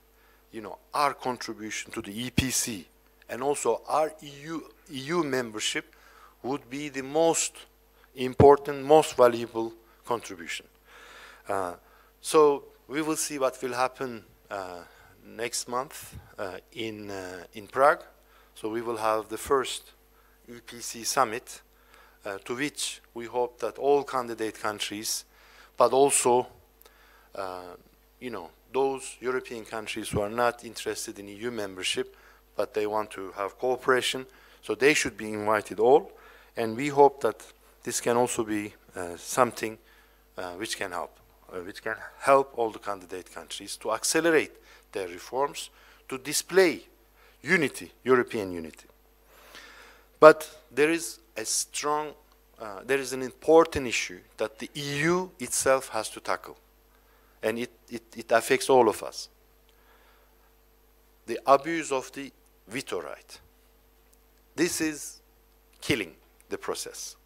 our contribution to the EPC and also our EU membership would be the most important, most valuable contribution. So we will see what will happen next month in Prague. So we will have the first EPC Summit, to which we hope that all candidate countries, but also those European countries who are not interested in EU membership, but they want to have cooperation, so they should be invited all. And we hope that this can also be something which can help all the candidate countries to accelerate their reforms, to display unity, European unity. But there is a strong, there is an important issue that the EU itself has to tackle, and it affects all of us. The abuse of the veto right. This is killing the process.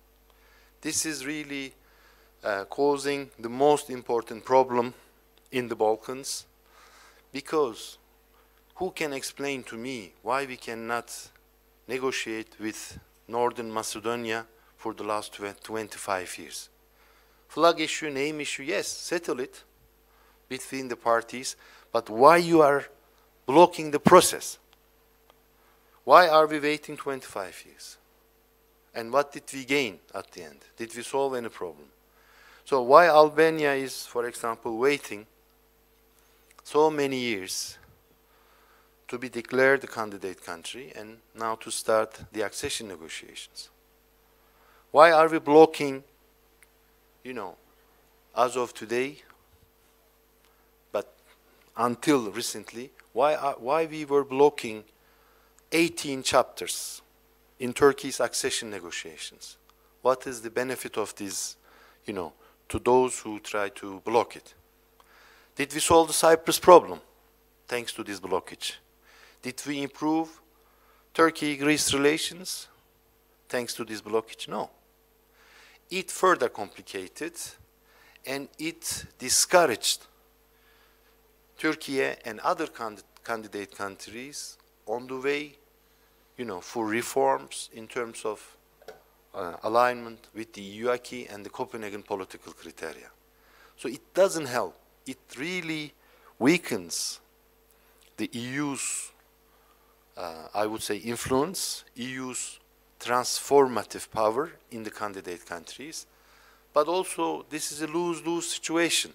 This is really causing the most important problem in the Balkans, because who can explain to me why we cannot negotiate with Northern Macedonia for the last 25 years? Flag issue, name issue, yes, settle it. between the parties, but why you are blocking the process? Why are we waiting 25 years? And what did we gain at the end? Did we solve any problem? So why Albania is, for example, waiting so many years to be declared a candidate country and now to start the accession negotiations? Why are we blocking, you know, as of today, but until recently, why we were blocking 18 chapters in Turkey's accession negotiations? What is the benefit of this, you know, to those who try to block it? Did we solve the Cyprus problem thanks to this blockage? Did we improve Turkey-Greece relations thanks to this blockage? No. It further complicated and it discouraged Turkey and other candidate countries on the way, you know, for reforms in terms of alignment with the EU acquis and the Copenhagen political criteria. So it doesn't help. It really weakens the EU's, I would say, influence, EU's transformative power in the candidate countries. But also, this is a lose-lose situation.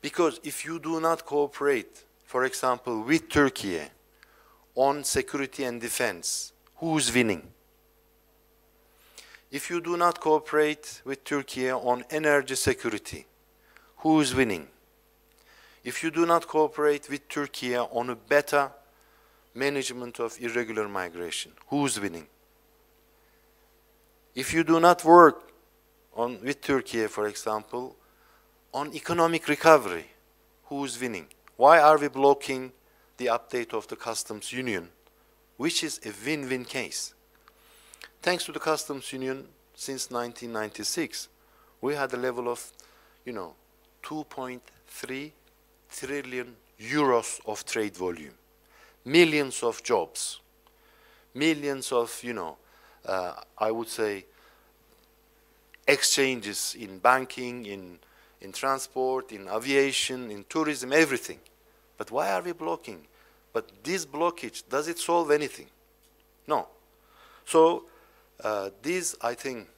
Because if you do not cooperate, for example, with Turkey on security and defense, who's winning? If you do not cooperate with Turkey on energy security, who is winning? If you do not cooperate with Turkey on a better management of irregular migration, who is winning? If you do not work with Turkey, for example, on economic recovery, who is winning? Why are we blocking the update of the customs union, which is a win-win case? Thanks to the customs union, since 1996, we had a level of, you know, 2.3 trillion euros of trade volume, millions of jobs, millions of, you know, I would say, exchanges in banking, in transport, in aviation, in tourism, everything. But why are we blocking? But this blockage, does it solve anything? No. So this, I think,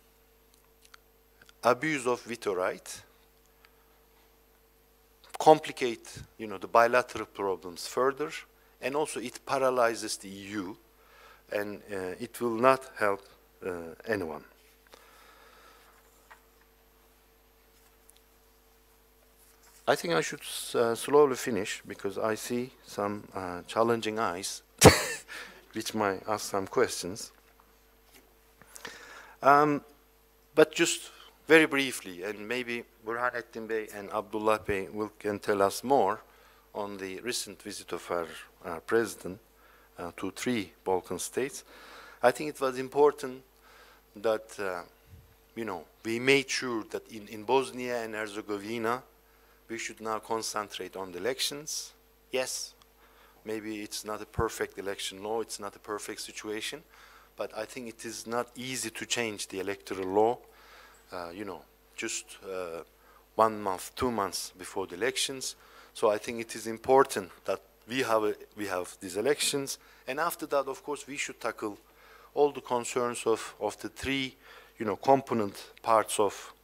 abuse of veto right complicate, you know, the bilateral problems further, and also it paralyzes the EU, and it will not help anyone. I think I should slowly finish because I see some challenging eyes which might ask some questions. But just very briefly, and maybe Burhanettin Bey and Abdullah Bey can tell us more on the recent visit of our president to 3 Balkan states. I think it was important that, you know, we made sure that in Bosnia and Herzegovina, we should now concentrate on the elections. Yes, maybe it's not a perfect election law, it's not a perfect situation, but I think it is not easy to change the electoral law, you know, just 1 month, 2 months before the elections. So I think it is important that we have these elections, and after that, of course, we should tackle all the concerns of the 3, you know, component parts of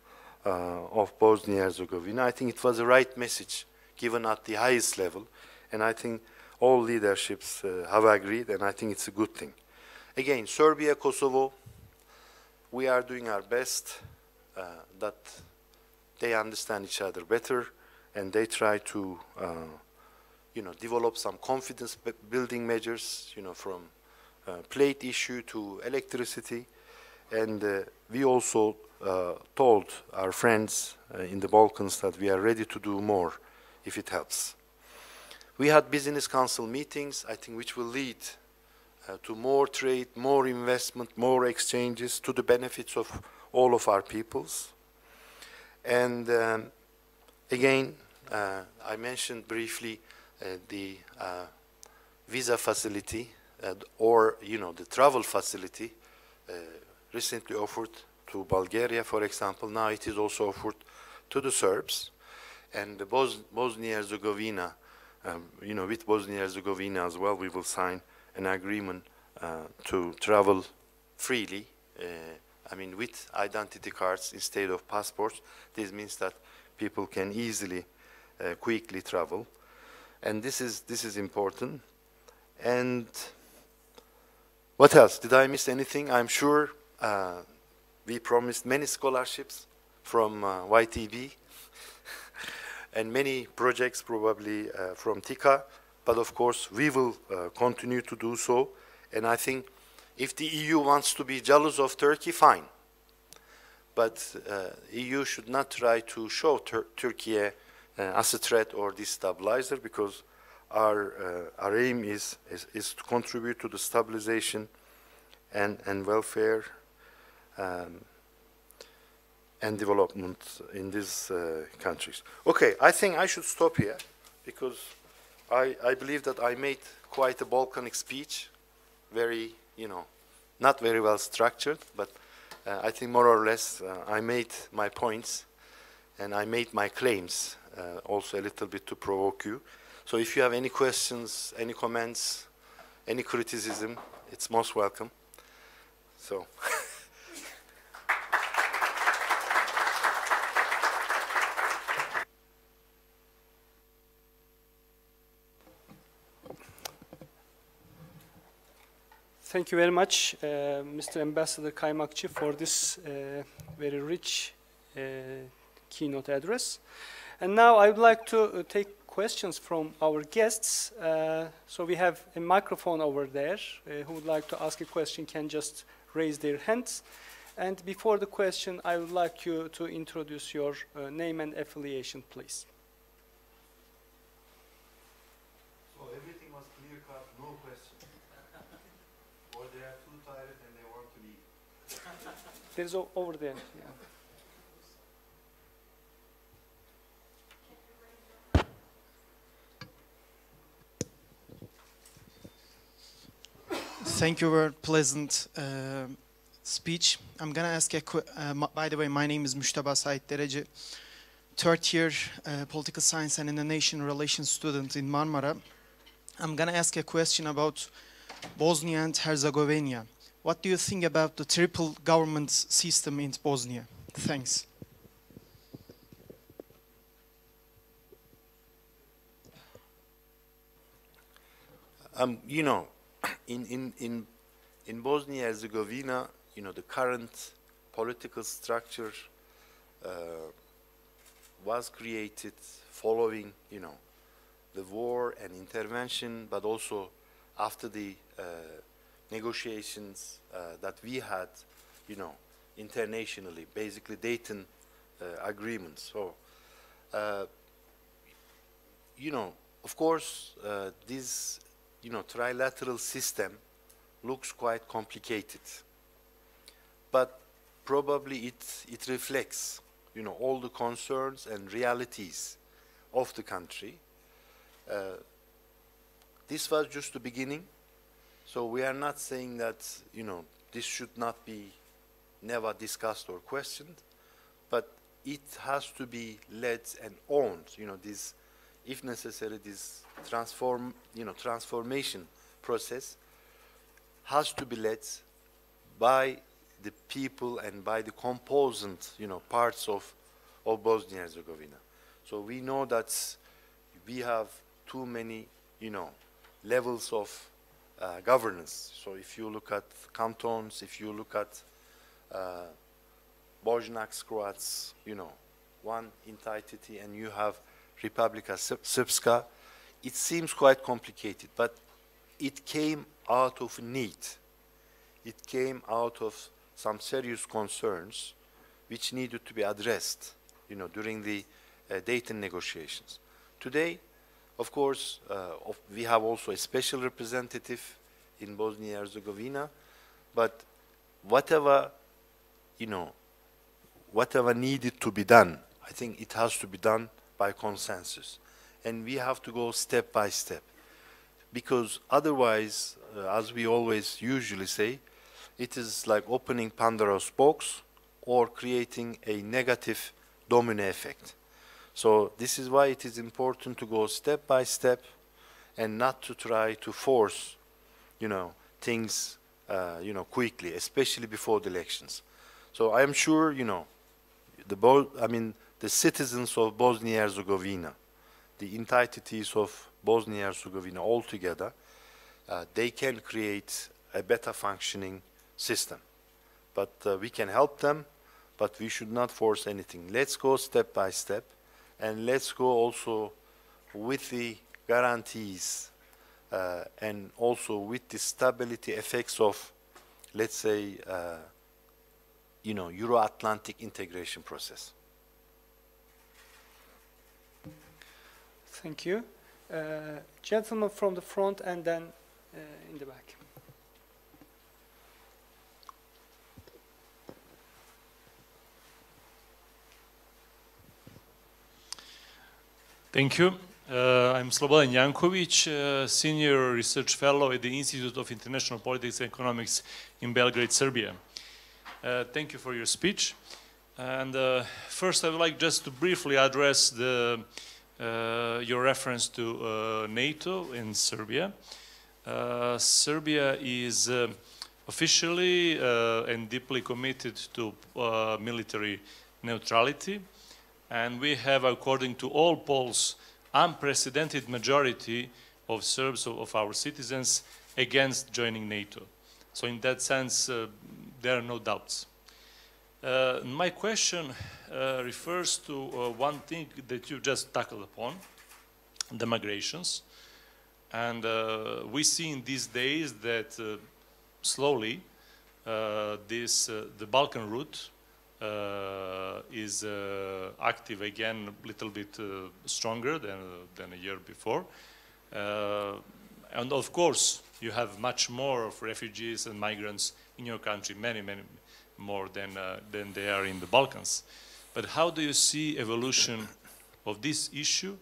Bosnia-Herzegovina. I think it was the right message given at the highest level, and I think all leaderships have agreed, and I think it's a good thing. Again, Serbia, Kosovo, we are doing our best that they understand each other better, and they try to, you know, develop some confidence building measures, you know, from plate issue to electricity, and we also told our friends in the Balkans that we are ready to do more if it helps. We had business council meetings, I think, which will lead to more trade, more investment, more exchanges to the benefits of all of our peoples. And again, I mentioned briefly the visa facility or, you know, the travel facility recently offered to Bulgaria, for example. Now it is also offered to the Serbs. and the Bosnia-Herzegovina, you know, with Bosnia-Herzegovina as well, we will sign an agreement to travel freely. I mean, with identity cards instead of passports. This means that people can easily, quickly travel, and this is important. And what else? Did I miss anything? I'm sure we promised many scholarships from YTB and many projects probably from TICA, but of course we will continue to do so. And I think if the EU wants to be jealous of Turkey, fine. But EU should not try to show Turkey as a threat or destabilizer, because our aim is to contribute to the stabilization and welfare and development in these countries. Okay, I think I should stop here, because I believe that I made quite a Balkanic speech, very, you know, not very well structured, but I think more or less I made my points and I made my claims, also a little bit to provoke you. So if you have any questions, any comments, any criticism, it's most welcome. So. Thank you very much, Mr. Ambassador Kaymakcı, for this very rich keynote address. And now I would like to take questions from our guests. So we have a microphone over there. Who would like to ask a question can just raise their hands. And before the question, I would like you to introduce your name and affiliation, please. So everything was clear cut, no question. Or they are too tired and they want to leave. There's over there. Yeah. Thank you for a pleasant speech. I'm going to ask by the way, my name is Müşteba Sait Derece, third year political science and international relations student in Marmara. I'm going to ask a question about Bosnia and Herzegovina. What do you think about the triple government system in Bosnia? Thanks. You know, in Bosnia-Herzegovina, you know, the current political structure was created following, you know, the war and intervention, but also after the negotiations that we had, you know, internationally, basically Dayton agreements. So, you know, of course, this, you know, trilateral system looks quite complicated, but probably it reflects, you know, all the concerns and realities of the country. This was just the beginning, so we are not saying that, you know, this should not be never discussed or questioned, but it has to be led and owned, you know, this, if necessary, this transformation process has to be led by the people and by the component, you know, parts of Bosnia-Herzegovina. So we know that we have too many, you know, levels of governance. So if you look at cantons, if you look at Bošnaks, Croats, you know, one entity, and you have Republika Srpska, it seems quite complicated, but it came out of need. It came out of some serious concerns which needed to be addressed, you know, during the Dayton negotiations. Today, of course, we have also a special representative in Bosnia-Herzegovina, but whatever, you know, whatever needed to be done, I think it has to be done by consensus. And we have to go step by step. Because otherwise, as we always usually say, it is like opening Pandora's box or creating a negative domino effect. So this is why it is important to go step by step and not to try to force, things, quickly, especially before the elections. So I am sure, the citizens of Bosnia-Herzegovina, the entities of Bosnia-Herzegovina altogether, they can create a better functioning system. But we can help them, but we should not force anything. Let's go step by step, and let's go also with the guarantees and also with the stability effects of, let's say, Euro-Atlantic integration process. Thank you. Gentleman from the front and then in the back. Thank you. I'm Slobodan Jankovic, Senior Research Fellow at the Institute of International Politics and Economics in Belgrade, Serbia. Thank you for your speech. And first I would like just to briefly address your reference to NATO in Serbia. Serbia is officially and deeply committed to military neutrality. And we have, according to all polls, unprecedented majority of Serbs, of our citizens, against joining NATO. So in that sense, there are no doubts. My question refers to one thing that you just tackled upon, the migrations. And we see in these days that slowly the Balkan route is active again, a little bit stronger than a year before. And of course, you have much more of refugees and migrants in your country, many, many more than they are in the Balkans. But how do you see evolution of this issue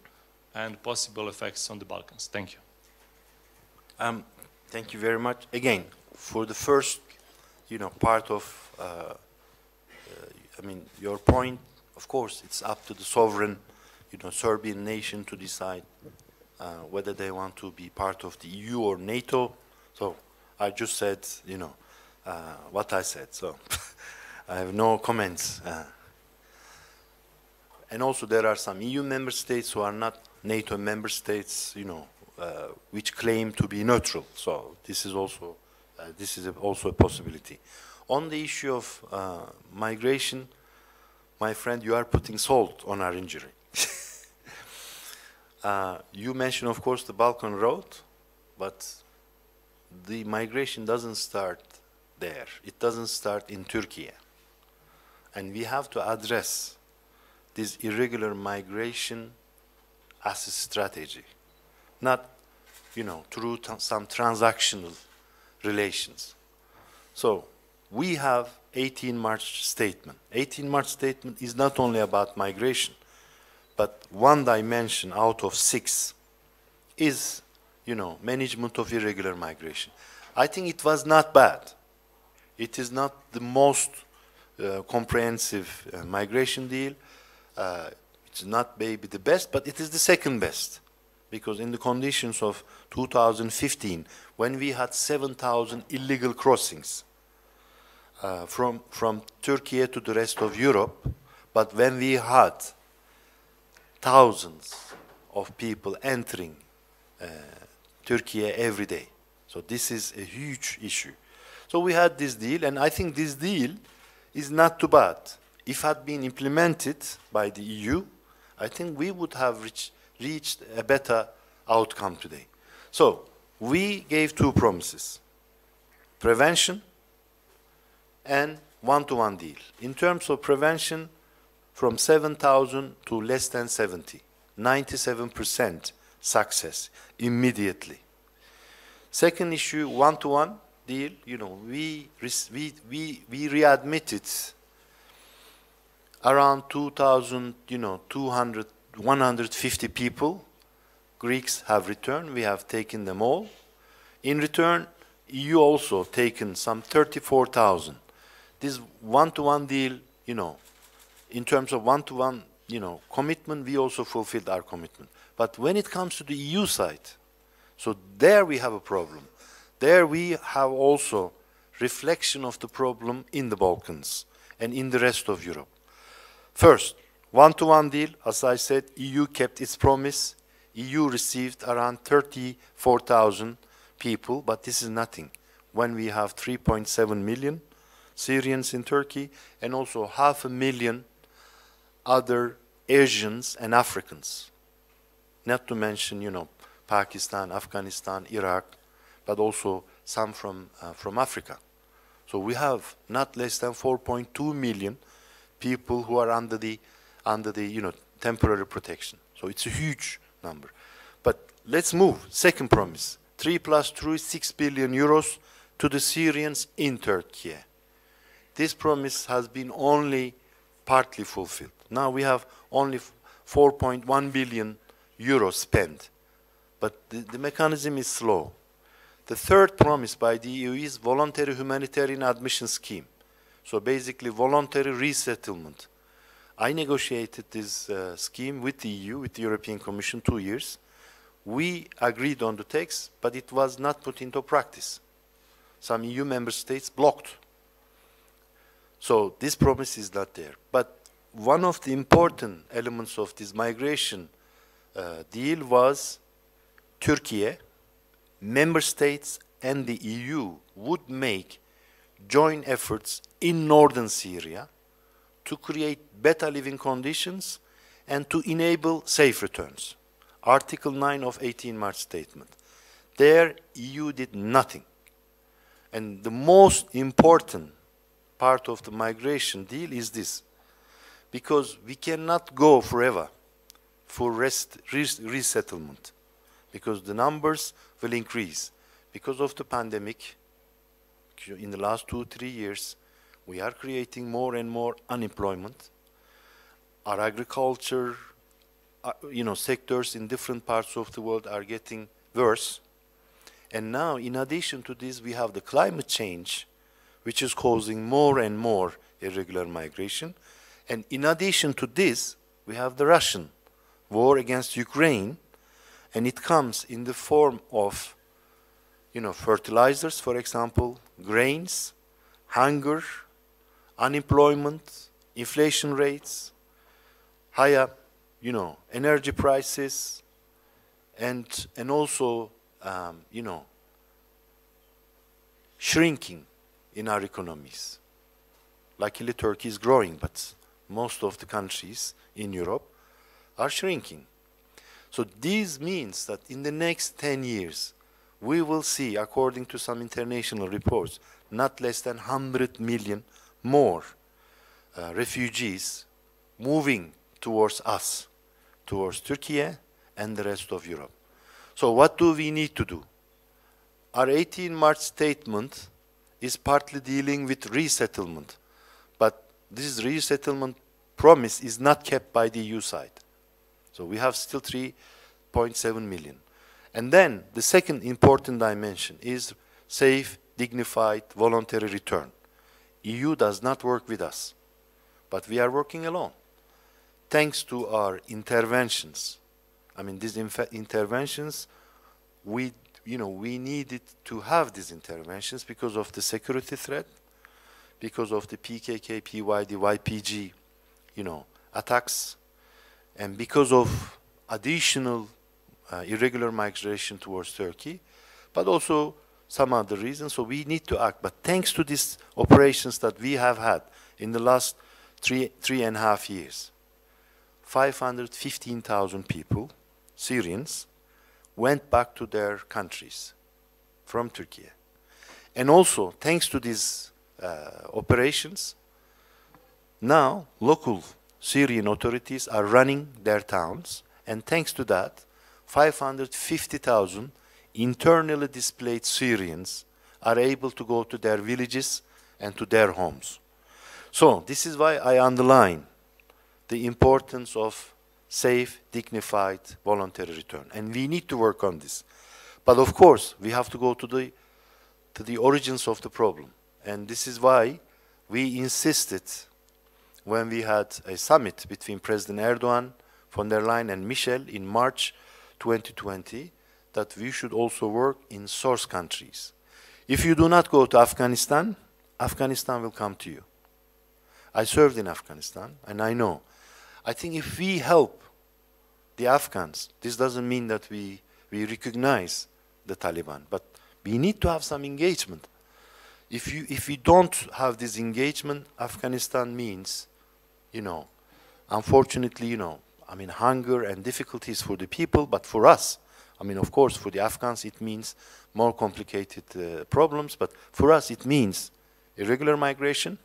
and possible effects on the Balkans? Thank you. Thank you very much. Again, for the first, part of your point, of course, it's up to the sovereign, Serbian nation to decide whether they want to be part of the EU or NATO. So I just said, what I said. So I have no comments. And also there are some EU member states who are not NATO member states, which claim to be neutral. So this is also a possibility. On the issue of migration, my friend, you are putting salt on our injury. You mentioned, of course, the Balkan road, but the migration doesn't start there. It doesn't start in Turkey. And we have to address this irregular migration as a strategy, not, through some transactional relations. So we have 18 March statement. 18 March statement is not only about migration, but one dimension out of 6 is, management of irregular migration. I think it was not bad. It is not the most comprehensive migration deal. It's not maybe the best, but it is the second best. Because in the conditions of 2015, when we had 7,000 illegal crossings from Turkey to the rest of Europe, but when we had thousands of people entering Turkey every day. So this is a huge issue. So we had this deal, and I think this deal is not too bad. If it had been implemented by the EU, I think we would have reached a better outcome today. So we gave 2 promises: prevention and one-to-one deal. In terms of prevention, from 7,000 to less than 70, 97% success immediately. Second issue, one-to-one deal. We readmitted around 2,000, 150 people. Greeks have returned. We have taken them all. In return, EU also taken some 34,000. This one-to-one deal, in terms of one-to-one commitment, we also fulfilled our commitment. But when it comes to the EU side, so there we have a problem. There we have also reflection of the problem in the Balkans and in the rest of Europe. First, one-to-one deal, as I said, EU kept its promise. EU received around 34,000 people, but this is nothing when we have 3.7 million Syrians in Turkey and also 500,000 other Asians and Africans. Not to mention, Pakistan, Afghanistan, Iraq, but also some from Africa. So we have not less than 4.2 million people who are under the temporary protection. So it's a huge number. But let's move. Second promise, 3 plus 3, 6 billion euros to the Syrians in Turkey. This promise has been only partly fulfilled. Now we have only 4.1 billion euros spent, but the mechanism is slow. The third promise by the EU is voluntary humanitarian admission scheme. So basically voluntary resettlement. I negotiated this scheme with the EU, with the European Commission, 2 years. We agreed on the text, but it was not put into practice. Some EU member states blocked. So this promise is not there. But one of the important elements of this migration deal was Turkey, member states and the EU would make joint efforts in northern Syria to create better living conditions and to enable safe returns. Article 9 of 18 March statement. There, EU did nothing. And the most important part of the migration deal is this. Because we cannot go forever for resettlement. Because the numbers will increase. Because of the pandemic, in the last 2-3 years, we are creating more and more unemployment. Our agriculture, sectors in different parts of the world are getting worse. And now, in addition to this, we have the climate change, which is causing more and more irregular migration. And in addition to this, we have the Russian war against Ukraine, and it comes in the form of, fertilizers, for example, grains, hunger, unemployment, inflation rates, higher, energy prices, and also, shrinking in our economies. Luckily, Turkey is growing, but most of the countries in Europe are shrinking. So this means that in the next 10 years, we will see, according to some international reports, not less than 100 million more refugees moving towards us, towards Turkey and the rest of Europe. So what do we need to do? Our 18 March statement is partly dealing with resettlement, but this resettlement promise is not kept by the EU side. So we have still 3.7 million. And then the second important dimension is safe, dignified, voluntary return. EU does not work with us, but we are working alone. Thanks to our interventions, these interventions, we needed to have these interventions because of the security threat, because of the PKK, PYD, YPG, attacks, and because of additional irregular migration towards Turkey, but also some other reasons. So we need to act. But thanks to these operations that we have had in the last three and a half years, 515,000 people, Syrians, went back to their countries from Turkey. And also, thanks to these operations, now local Syrian authorities are running their towns, and thanks to that, 550,000 internally displaced Syrians are able to go to their villages and to their homes. So this is why I underline the importance of safe, dignified, voluntary return. And we need to work on this. But of course, we have to go to the origins of the problem. And this is why we insisted when we had a summit between President Erdogan, von der Leyen and Michel in March 2020, that we should also work in source countries. If you do not go to Afghanistan, Afghanistan will come to you. I served in Afghanistan, and I know. I think if we help the Afghans, this doesn't mean that we recognize the Taliban, but we need to have some engagement. If we don't have this engagement, Afghanistan means, unfortunately, I mean, hunger and difficulties for the people, but for us, I mean, of course, for the Afghans, it means more complicated problems, but for us, it means irregular migration,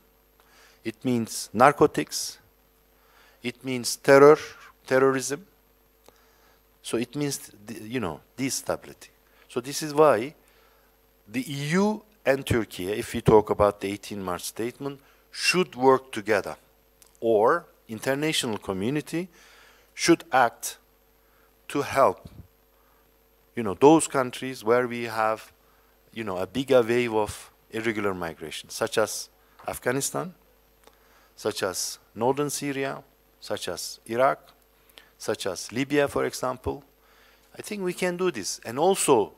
it means narcotics, it means terrorism, so it means, instability. So this is why the EU and Turkey, if we talk about the 18 March statement, should work together, or international community should act to help, those countries where we have, a bigger wave of irregular migration, such as Afghanistan, such as northern Syria, such as Iraq, such as Libya, for example. I think we can do this. And also,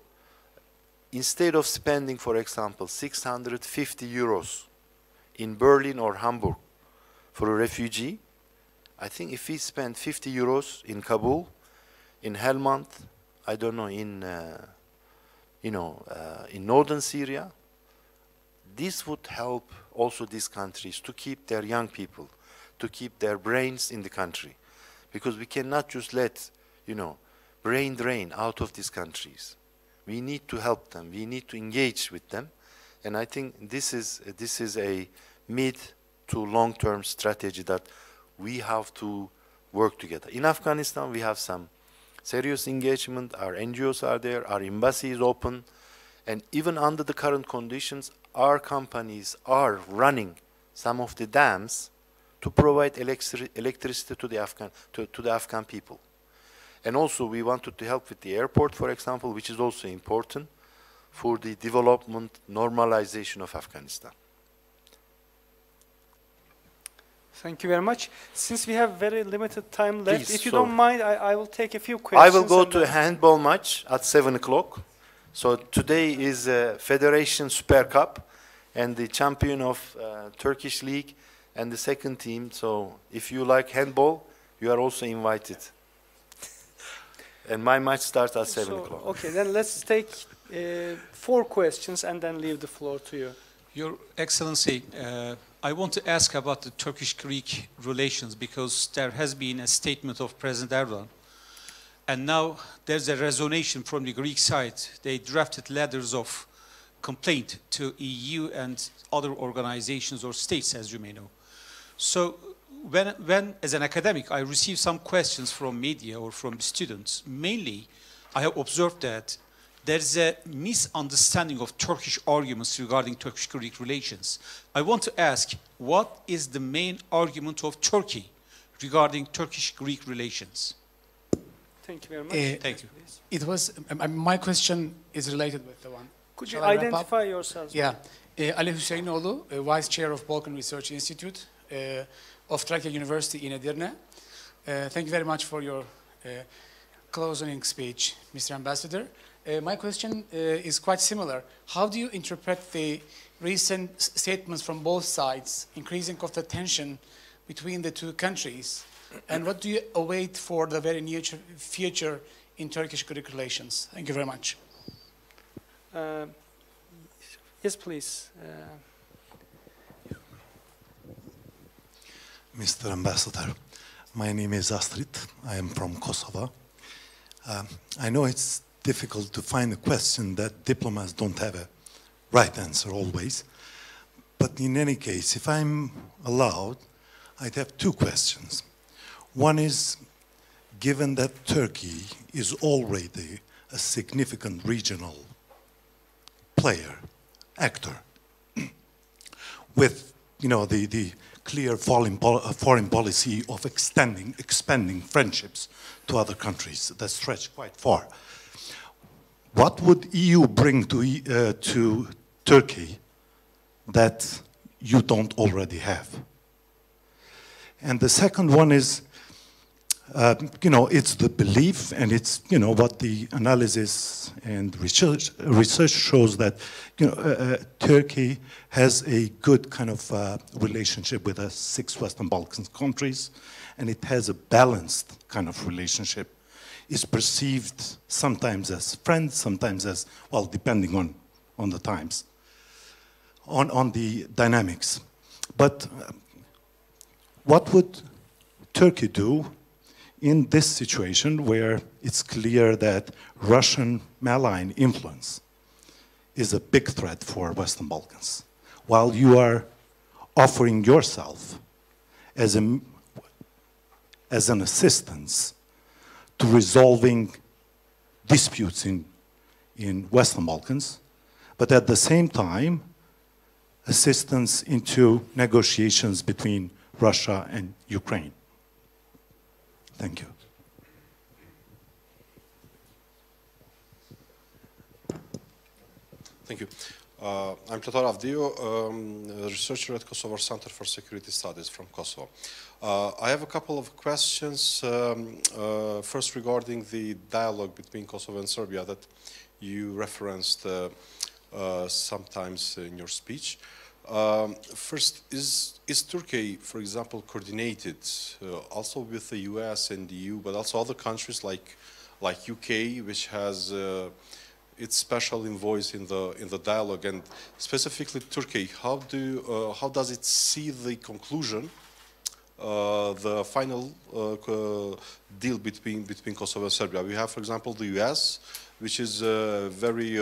instead of spending, for example, 650 euros in Berlin or Hamburg for a refugee, I think if we spend 50 euros in Kabul, in Helmand, I don't know, in northern Syria, this would help also these countries to keep their young people, to keep their brains in the country. Because we cannot just let, brain drain out of these countries. We need to help them. We need to engage with them. And I think this is a mid to long-term strategy that we have to work together. In Afghanistan, we have some serious engagement. Our NGOs are there. Our embassy is open. And even under the current conditions, our companies are running some of the dams to provide electricity to the Afghan people. And also we wanted to help with the airport, for example, which is also important for the development, normalization of Afghanistan. Thank you very much. Since we have very limited time left, Please, if you don't mind, I will take a few questions. I will go to a handball match at 7 o'clock. So today is Federation Super Cup and the champion of Turkish League and the second team. So if you like handball, you are also invited. And my match starts at 7 o'clock. Okay, then let's take 4 questions and then leave the floor to you. Your Excellency, I want to ask about the Turkish-Greek relations because there has been a statement of President Erdogan. And now there's a resonation from the Greek side. They drafted letters of complaint to EU and other organizations or states, as you may know. So when as an academic, I receive some questions from media or from students, mainly I have observed that there's a misunderstanding of Turkish arguments regarding Turkish-Greek relations. I want to ask, what is the main argument of Turkey regarding Turkish-Greek relations? Thank you very much. Thank you. It was, my question is related with the one. Could you Shall I wrap identify up? yourselves? Yeah. Ali Hüseyinoğlu, Vice Chair of Balkan Research Institute of Trakya University in Edirne. Thank you very much for your closing speech, Mr. Ambassador. My question is quite similar. How do you interpret the recent statements from both sides, increasing of the tension between the two countries? And what do you await for the very near future in Turkish-Greek relations? Thank you very much. Yes, please. Mr. Ambassador, my name is Astrid. I am from Kosovo. I know it's difficult to find a question that diplomats don't have a right answer always. But in any case, if I'm allowed, I'd have 2 questions. One is, given that Turkey is already a significant regional player, actor, with the clear foreign policy of expanding friendships to other countries that stretch quite far. What would EU bring to Turkey that you don't already have? And the second one is, you know, it's the belief, and it's, you know, what the analysis and research shows that, you know, Turkey has a good kind of relationship with the 6 Western Balkans countries, and it has a balanced kind of relationship. It's perceived sometimes as friends, sometimes as, well, depending on the times, on the dynamics. But what would Turkey do in this situation where it's clear that Russian malign influence is a big threat for Western Balkans, while you are offering yourself as an assistance to resolving disputes in Western Balkans, but at the same time, assistance into negotiations between Russia and Ukraine? Thank you. Thank you. I'm Tatar Avdio, a researcher at Kosovo Center for Security Studies from Kosovo. I have a couple of questions. First, regarding the dialogue between Kosovo and Serbia that you referenced sometimes in your speech. First, is Turkey, for example, coordinated also with the US and the EU, but also other countries like UK, which has its special voice in the dialogue, and specifically Turkey? How does it see the conclusion, the final deal between Kosovo and Serbia? We have, for example, the US, which is very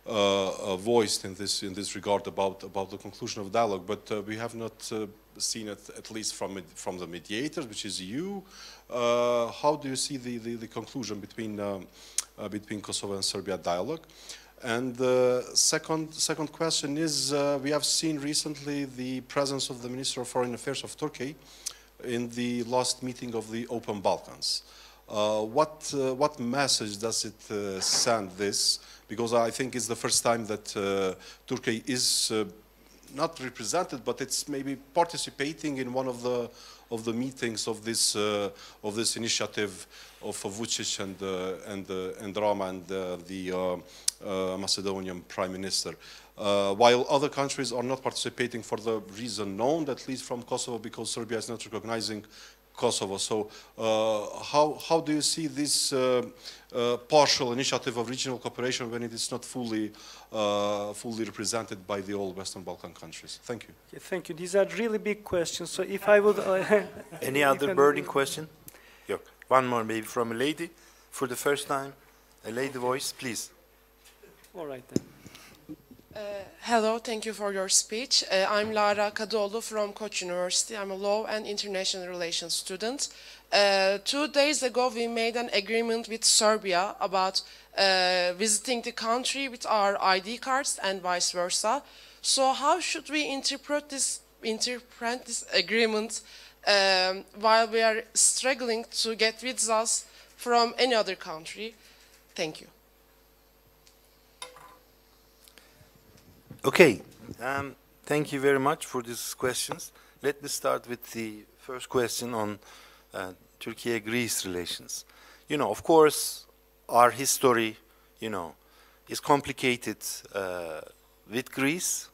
voiced in this regard about the conclusion of dialogue, but we have not seen it, at least from the mediators, which is EU. How do you see the conclusion between Kosovo and Serbia dialogue? And the second question is, we have seen recently the presence of the Minister of Foreign Affairs of Turkey in the last meeting of the Open Balkans. What message does it send this? Because I think it's the first time that Turkey is not represented, but it's maybe participating in one of the meetings of this initiative of Vučić and Rama and the Macedonian Prime Minister, while other countries are not participating for the reason known, at least from Kosovo, because Serbia is not recognizing Kosovo. So how do you see this partial initiative of regional cooperation when it is not fully represented by the old Western Balkan countries? Thank you. Okay, thank you. These are really big questions. So if I would... Any other burning question? Yeah. One more maybe from a lady for the first time. A lady voice, please. All right then. Hello, thank you for your speech. I'm Lara Kadıoğlu from Koç University. I'm a law and international relations student. 2 days ago, we made an agreement with Serbia about visiting the country with our ID cards and vice versa. So how should we interpret this agreement while we are struggling to get visas from any other country? Thank you. Okay, thank you very much for these questions. Let me start with the first question on Turkey-Greece relations. You know, of course, our history, you know, is complicated with Greece,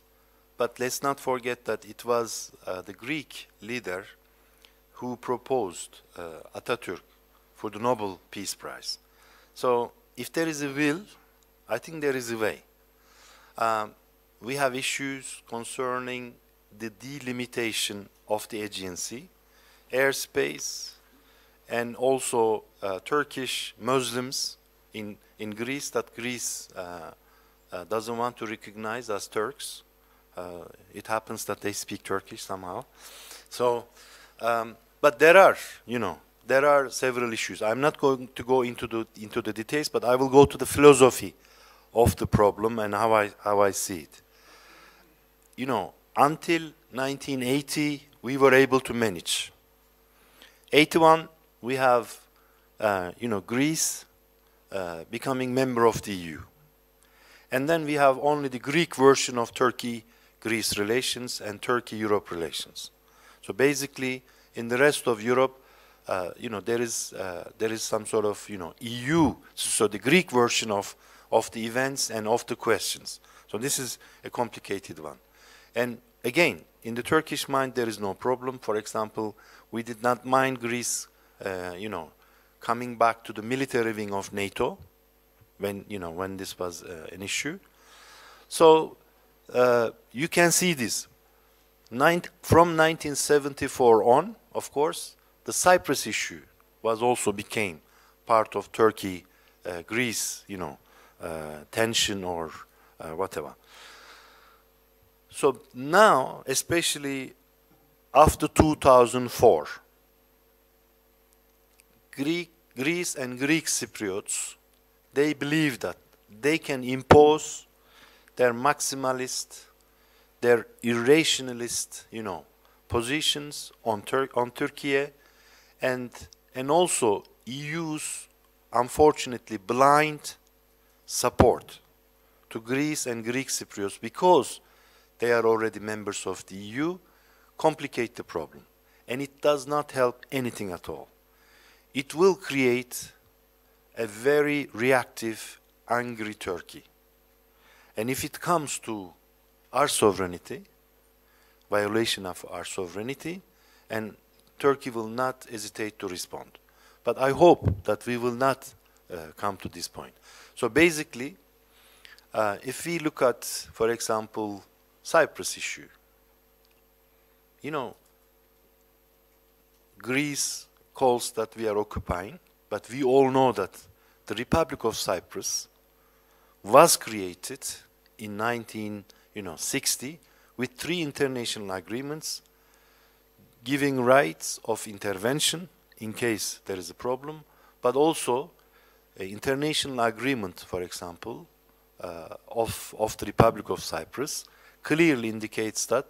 but let's not forget that it was the Greek leader who proposed Atatürk for the Nobel Peace Prize. So if there is a will, I think there is a way. We have issues concerning the delimitation of the Aegean Sea, airspace, and also Turkish Muslims in Greece that Greece doesn't want to recognize as Turks. It happens that they speak Turkish somehow. So, but there are, you know, there are several issues. I'm not going to go into the details, but I will go to the philosophy of the problem and how I see it. You know, until 1980, we were able to manage. 81, we have, you know, Greece becoming member of the EU. And then we have only the Greek version of Turkey-Greece relations and Turkey-Europe relations. So basically, in the rest of Europe, there is some sort of, EU, so the Greek version of the events and of the questions. So this is a complicated one. And again, in the Turkish mind, there is no problem. For example, we did not mind Greece, coming back to the military wing of NATO when this was an issue. So you can see this. From 1974 on, of course, the Cyprus issue became part of Turkey-Greece, tension or whatever. So now, especially after 2004, Greece and Greek Cypriots, they believe that they can impose their maximalist, their irrationalist, positions on Turkey, and also EU's unfortunately blind support to Greece and Greek Cypriots because they are already members of the EU, complicate the problem. And it does not help anything at all. It will create a very reactive, angry Turkey. And if it comes to our sovereignty, violation of our sovereignty, and Turkey will not hesitate to respond. But I hope that we will not come to this point. So basically, if we look at, for example, Cyprus issue, Greece calls that we are occupying, but we all know that the Republic of Cyprus was created in 1960 with 3 international agreements giving rights of intervention in case there is a problem, but also an international agreement, for example, of the Republic of Cyprus clearly indicates that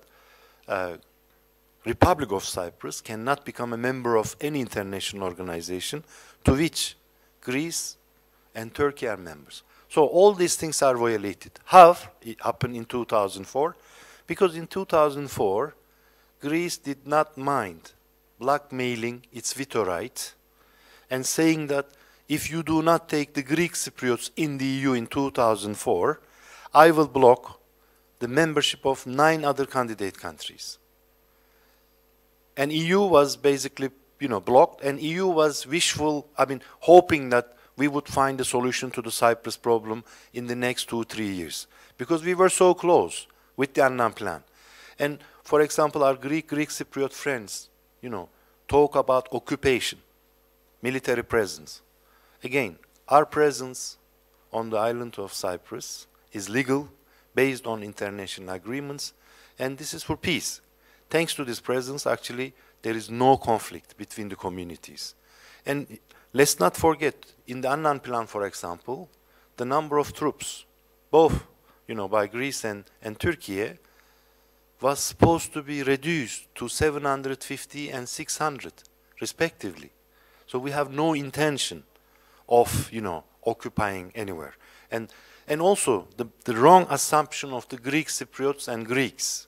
Republic of Cyprus cannot become a member of any international organization to which Greece and Turkey are members. So all these things are violated. How? It happened in 2004, because in 2004, Greece did not mind blackmailing its veto right and saying that if you do not take the Greek Cypriots in the EU in 2004, I will block the membership of 9 other candidate countries. And EU was basically, blocked, and EU was hoping that we would find a solution to the Cyprus problem in the next 2-3 years, because we were so close with the Annan plan. And for example, our Greek Cypriot friends, talk about occupation, military presence. Again, our presence on the island of Cyprus is legal, based on international agreements, and this is for peace. Thanks to this presence, actually, there is no conflict between the communities. And let's not forget, in the Annan plan, for example, the number of troops, both by Greece and Turkey, was supposed to be reduced to 750 and 600, respectively. So we have no intention of, occupying anywhere. And also, the wrong assumption of the Greek Cypriots and Greeks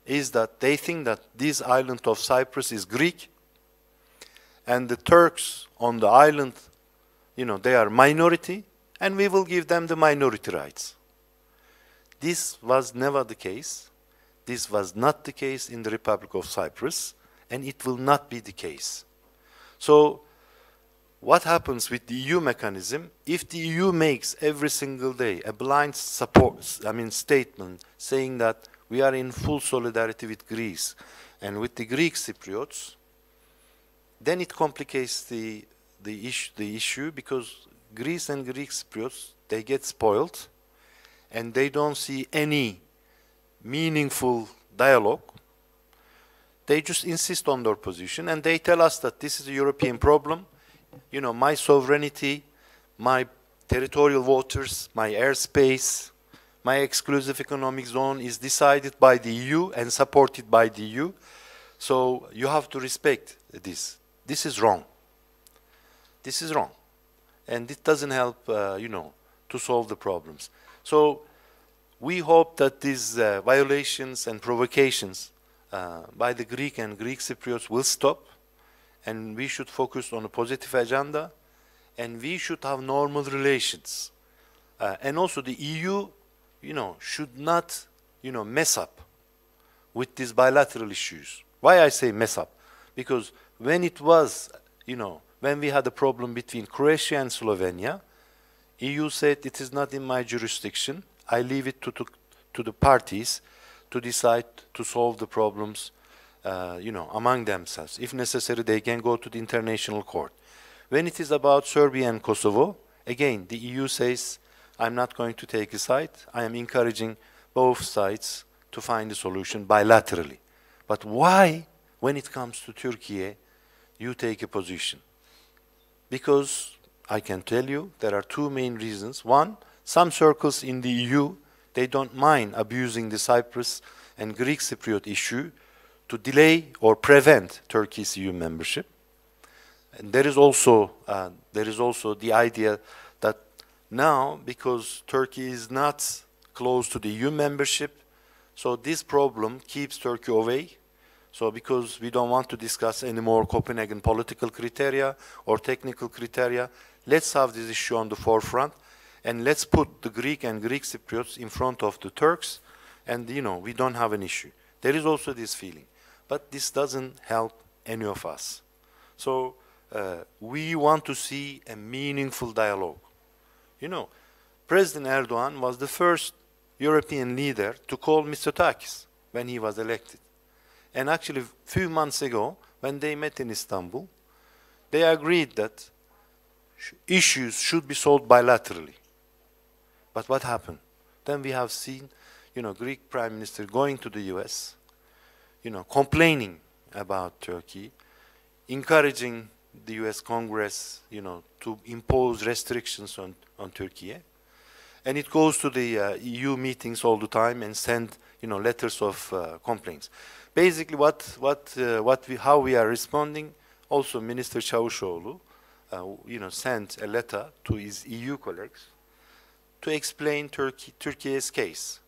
is that they think that this island of Cyprus is Greek, and the Turks on the island, they are minority, and we will give them the minority rights. This was never the case. This was not the case in the Republic of Cyprus, and it will not be the case. So what happens with the EU mechanism? If the EU makes every single day a blind statement saying that we are in full solidarity with Greece and with the Greek Cypriots, then it complicates the issue, because Greece and Greek Cypriots, they get spoiled and they don't see any meaningful dialogue. They just insist on their position and they tell us that this is a European problem. My sovereignty, my territorial waters, my airspace, my exclusive economic zone is decided by the EU and supported by the EU. So you have to respect this. This is wrong. This is wrong. And it doesn't help, to solve the problems. So we hope that these violations and provocations by the Greek and Greek Cypriots will stop, and we should focus on a positive agenda, and we should have normal relations. And also the EU, should not, mess up with these bilateral issues. Why I say mess up? Because when it was, when we had a problem between Croatia and Slovenia, EU said it is not in my jurisdiction. I leave it to the parties to decide to solve the problems, among themselves. If necessary, they can go to the international court. When it is about Serbia and Kosovo, again, the EU says, I'm not going to take a side. I am encouraging both sides to find a solution bilaterally. But why, when it comes to Turkey, you take a position? Because I can tell you there are two main reasons. One, some circles in the EU, they don't mind abusing the Cyprus and Greek Cypriot issue to delay or prevent Turkey's EU membership. And there is also the idea that now, because Turkey is not close to the EU membership, so this problem keeps Turkey away. So because we don't want to discuss any more Copenhagen political criteria or technical criteria, let's have this issue on the forefront, and let's put the Greek and Greek Cypriots in front of the Turks, and we don't have an issue. There is also this feeling. But this doesn't help any of us. So we want to see a meaningful dialogue. President Erdogan was the first European leader to call Mitsotakis when he was elected. And actually, a few months ago, when they met in Istanbul, they agreed that issues should be solved bilaterally. But what happened? Then we have seen, Greek Prime Minister going to the US, complaining about Turkey, encouraging the US Congress, to impose restrictions on Turkey. And it goes to the EU meetings all the time and send, letters of complaints. Basically, how we are responding, also Minister Çavuşoğlu, sent a letter to his EU colleagues to explain Turkey's case.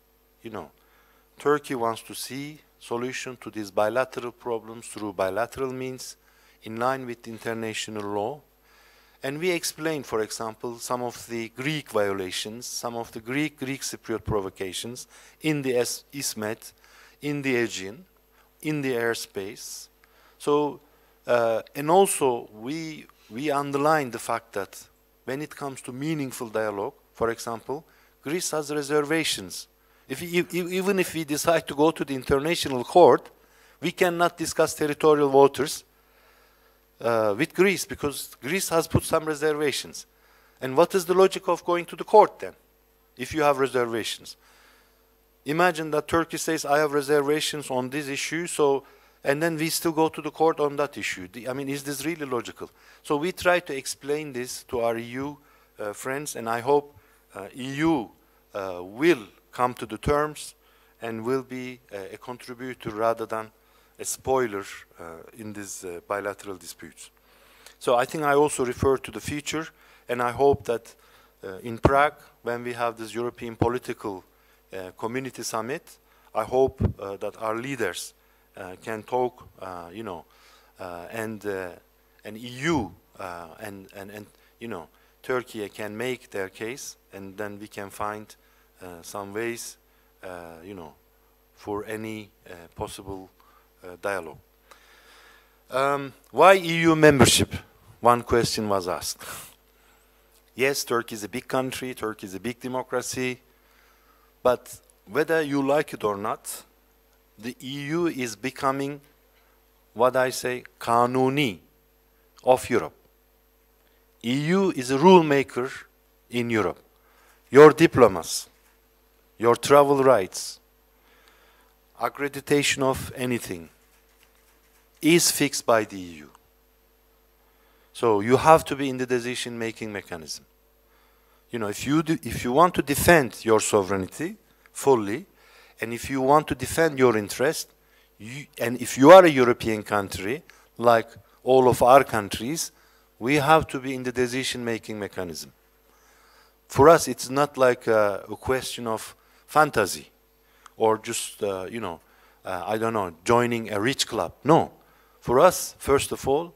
Turkey wants to see solution to these bilateral problems through bilateral means in line with international law. And we explained, for example, some of the Greek violations, some of the Greek Cypriot provocations in the Ismet, in the Aegean, in the airspace. So, and also we underline the fact that when it comes to meaningful dialogue, for example, Greece has reservations. Even if we decide to go to the international court, we cannot discuss territorial waters with Greece, because Greece has put some reservations. And what is the logic of going to the court then, if you have reservations? Imagine that Turkey says, I have reservations on this issue, and then we still go to the court on that issue. Is this really logical? So we try to explain this to our EU friends, and I hope EU will come to the terms and will be a contributor rather than a spoiler in these bilateral disputes. So I think I also refer to the future, and I hope that in Prague, when we have this European political community summit, I hope that our leaders can talk, and EU and Turkey can make their case, and then we can find some ways, for any possible dialogue. Why EU membership? One question was asked. Yes, Turkey is a big country, Turkey is a big democracy, but whether you like it or not, the EU is becoming, what I say, kanuni of Europe. EU is a rule maker in Europe. Your diplomas, your travel rights, accreditation of anything is fixed by the EU. So you have to be in the decision-making mechanism. If you want to defend your sovereignty fully, and if you want to defend your interest, and if you are a European country, like all of our countries, we have to be in the decision-making mechanism. For us, it's not like a question of fantasy or just, I don't know, joining a rich club. No. For us, first of all,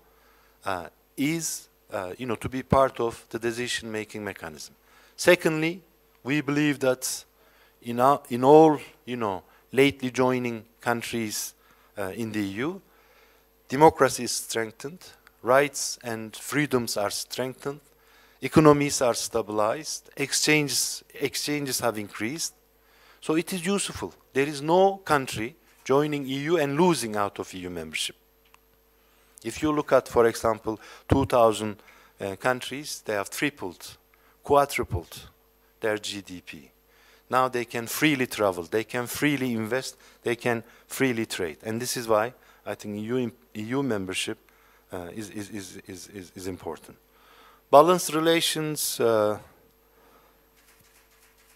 is to be part of the decision-making mechanism. Secondly, we believe that in all lately joining countries in the EU, democracy is strengthened, rights and freedoms are strengthened, economies are stabilized, exchanges have increased. So it is useful. There is no country joining EU and losing out of EU membership. If you look at, for example, 2,000 countries, they have tripled, quadrupled their GDP. Now they can freely travel, they can freely invest, they can freely trade. And this is why I think EU membership is important. Balanced relations,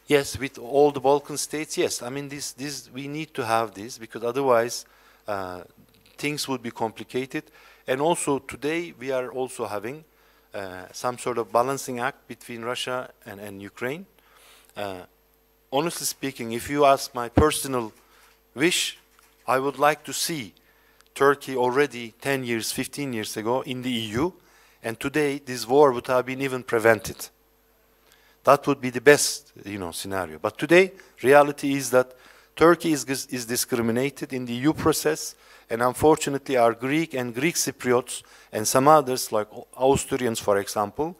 yes, with all the Balkan states, yes. I mean, we need to have this, because otherwise things would be complicated. And also today we are also having some sort of balancing act between Russia and Ukraine. Honestly speaking, if you ask my personal wish, I would like to see Turkey already 10 years, 15 years ago in the EU, and today this war would have been even prevented. That would be the best, scenario. But today, reality is that Turkey is discriminated in the EU process, and unfortunately our Greek and Greek Cypriots and some others, like Austrians, for example,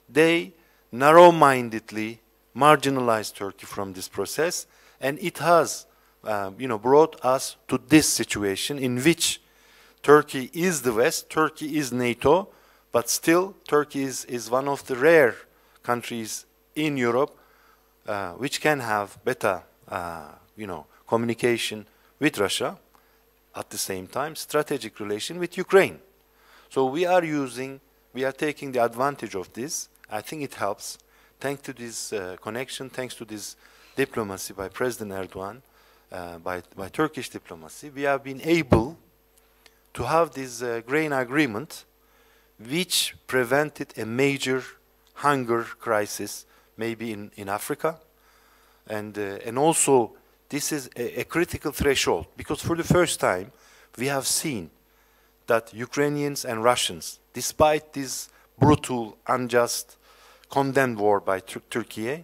they narrow-mindedly marginalized Turkey from this process, and it has brought us to this situation in which Turkey is the West, Turkey is NATO, but still Turkey is one of the rare countries in Europe which can have better communication with Russia, at the same time strategic relation with Ukraine. So we are taking the advantage of this. I think it helps. Thanks to this connection, thanks to this diplomacy by President Erdogan, by Turkish diplomacy, we have been able to have this grain agreement which prevented a major hunger crisis maybe in Africa. And also this is a critical threshold, because for the first time we have seen that Ukrainians and Russians, despite this brutal, unjust, condemned war by Turkey,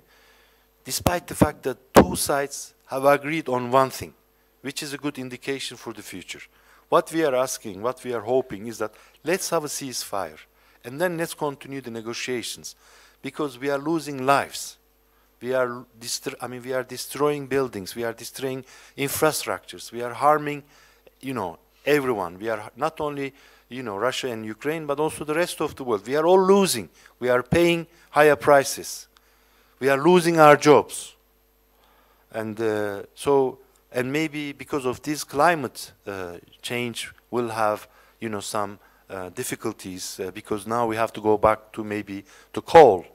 despite the fact that two sides have agreed on one thing, which is a good indication for the future. What we are asking, what we are hoping is that let's have a ceasefire and then let's continue the negotiations, because we are losing lives. We are destroying buildings, we are destroying infrastructures, we are harming, everyone. We are not only, Russia and Ukraine, but also the rest of the world. We are all losing. We are paying higher prices. We are losing our jobs. And and maybe because of this climate change will have, some difficulties, because now we have to go back to maybe to coal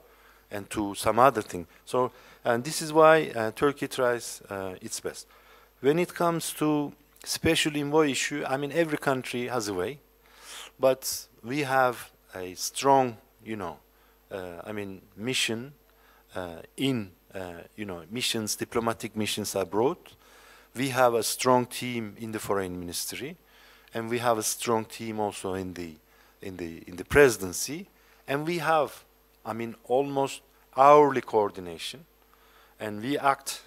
and to some other thing. So, and this is why Turkey tries its best. When it comes to special envoy issue, I mean, every country has a way, but we have a strong, mission missions, diplomatic missions abroad. We have a strong team in the foreign ministry, and we have a strong team also in the presidency, and we have, almost hourly coordination, and we act,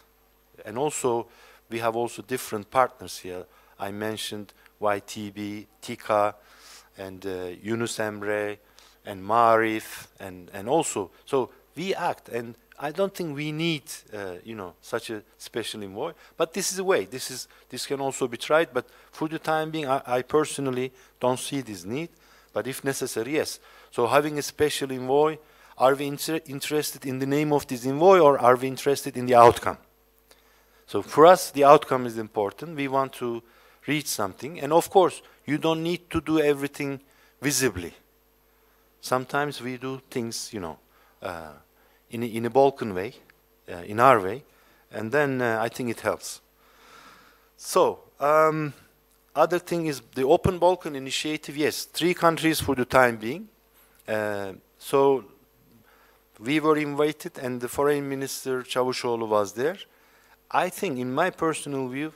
and also we have also different partners here. I mentioned YTB, TİKA, and Yunus Emre, and Marif, and also, so we act, and I don't think we need, such a special envoy, but this is a way, this can also be tried, but for the time being, I personally don't see this need, but if necessary, yes. So having a special envoy, are we interested in the name of this envoy, or are we interested in the outcome? So for us, the outcome is important. We want to reach something, and of course, you don't need to do everything visibly. Sometimes we do things, in a Balkan way, in our way, and then I think it helps. So, other thing is the Open Balkan Initiative. Yes, 3 countries for the time being. So we were invited, and the Foreign Minister Çavuşoğlu was there. I think, in my personal view,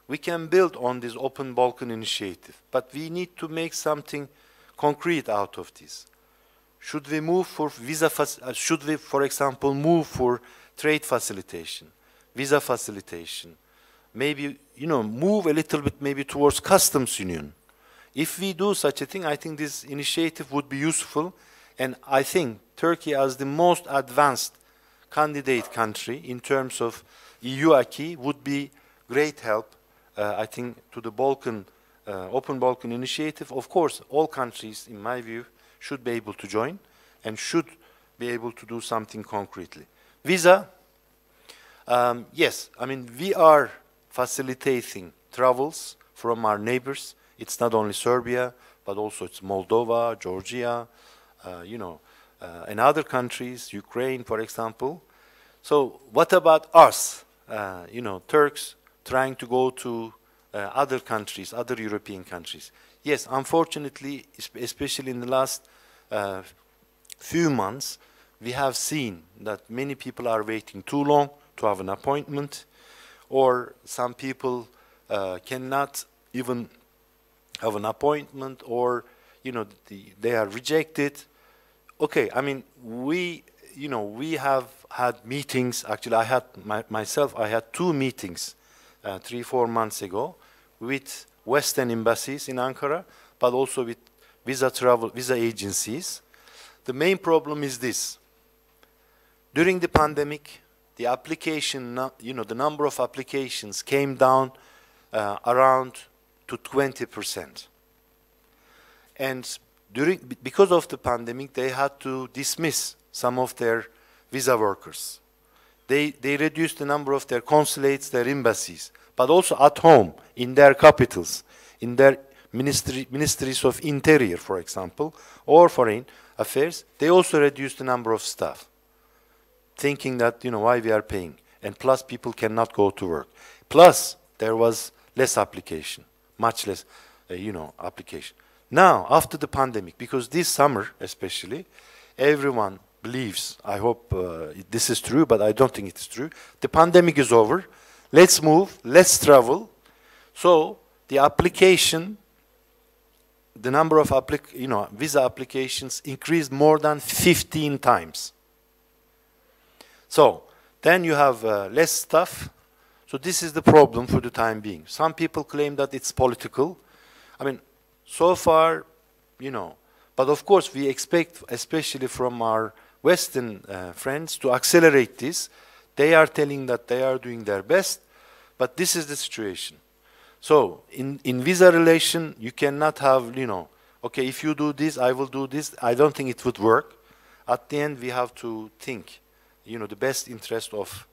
we can build on this Open Balkan initiative, but we need to make something concrete out of this. Should we move for should we, for example, move for trade facilitation, visa facilitation, maybe, move a little bit maybe towards customs union? If we do such a thing, I think this initiative would be useful, and I think Turkey as the most advanced candidate country in terms of EU acquis would be great help, I think, to the Balkan, Open Balkan initiative. Of course, all countries, in my view, should be able to join and should be able to do something concretely. Visa, yes, I mean, we are facilitating travels from our neighbors. It's not only Serbia, but also it's Moldova, Georgia, and other countries, Ukraine, for example. So what about us, Turks trying to go to other countries, other European countries? Yes, unfortunately, especially in the last few months, we have seen that many people are waiting too long to have an appointment, or some people cannot even have an appointment, or they are rejected. Okay, I mean, we have had meetings. Actually, I had I had 2 meetings 3-4 months ago with Western embassies in Ankara, but also with visa agencies. The main problem is this: during the pandemic, the application, the number of applications came down around to 20%. And because of the pandemic, they had to dismiss some of their visa workers. They reduced the number of their consulates, their embassies, but also at home, in their capitals, in their ministries of interior, for example, or foreign affairs. They also reduced the number of staff, thinking that, why we are paying. And plus, people cannot go to work. Plus, there was less application, much less, application. Now, after the pandemic, because this summer especially, everyone believes, I hope this is true, but I don't think it is true, the pandemic is over, let's move, let's travel. So the application, the number of visa applications increased more than 15 times. So then you have less staff. So this is the problem for the time being. Some people claim that it's political. I mean, so far, but of course we expect, especially from our Western friends, to accelerate this. They are telling that they are doing their best, but this is the situation. So in visa relation, you cannot have, okay, if you do this, I will do this. I don't think it would work. At the end, we have to think, the best interest of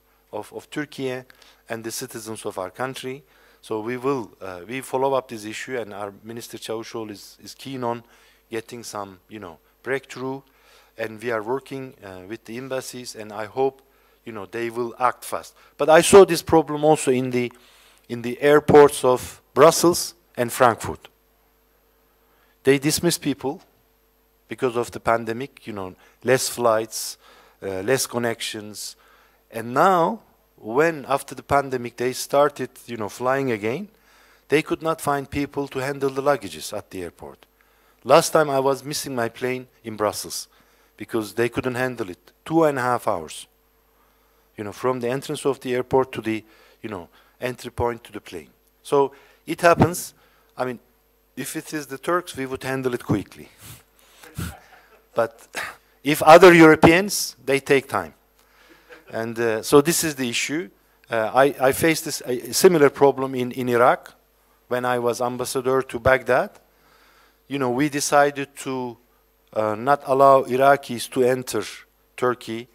Turkey and the citizens of our country. So we follow up this issue, and our Minister Çavuşoğlu is keen on getting some, breakthrough, and we are working with the embassies, and I hope, they will act fast. But I saw this problem also in the airports of Brussels and Frankfurt. They dismiss people because of the pandemic, less flights, less connections, and now, when after the pandemic they started, flying again, they could not find people to handle the luggages at the airport. Last time I was missing my plane in Brussels because they couldn't handle it. 2.5 hours, from the entrance of the airport to the, entry point to the plane. So it happens. I mean, if it is the Turks, we would handle it quickly. But if other Europeans, they take time. And so this is the issue. I faced a similar problem in Iraq when I was ambassador to Baghdad. We decided to not allow Iraqis to enter Turkey,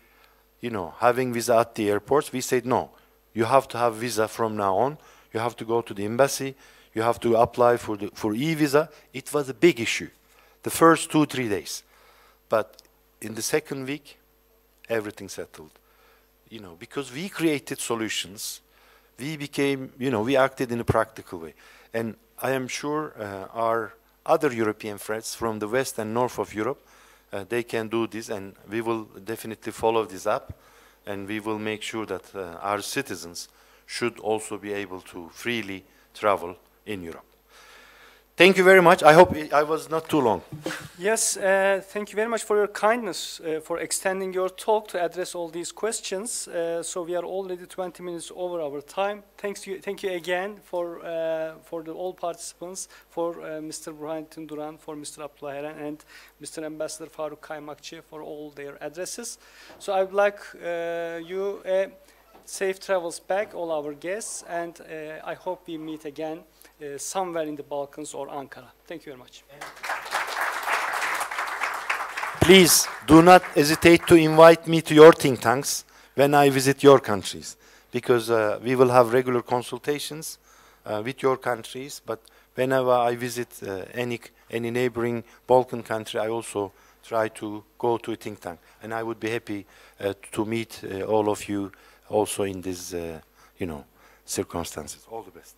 having visa at the airports. We said, no, you have to have visa from now on. You have to go to the embassy. You have to apply for e-visa. It was a big issue, the first 2-3 days. But in the second week, everything settled. Because we created solutions, we became, we acted in a practical way. And I am sure our other European friends from the west and north of Europe, they can do this, and we will definitely follow this up, and we will make sure that our citizens should also be able to freely travel in Europe. Thank you very much. I hope I was not too long. Yes, thank you very much for your kindness for extending your talk to address all these questions. So we are already 20 minutes over our time. Thank you again for all participants, for Mr. Burhanettin Duran, for Mr. Abdullah Eren, and Mr. Ambassador Faruk Kaymakcı for all their addresses. So I would like you safe travels back, all our guests, and I hope we meet again somewhere in the Balkans or Ankara. Thank you very much. Please do not hesitate to invite me to your think tanks when I visit your countries, because we will have regular consultations with your countries. But whenever I visit any neighboring Balkan country, I also try to go to a think tank, and I would be happy to meet all of you also in these, circumstances. All the best.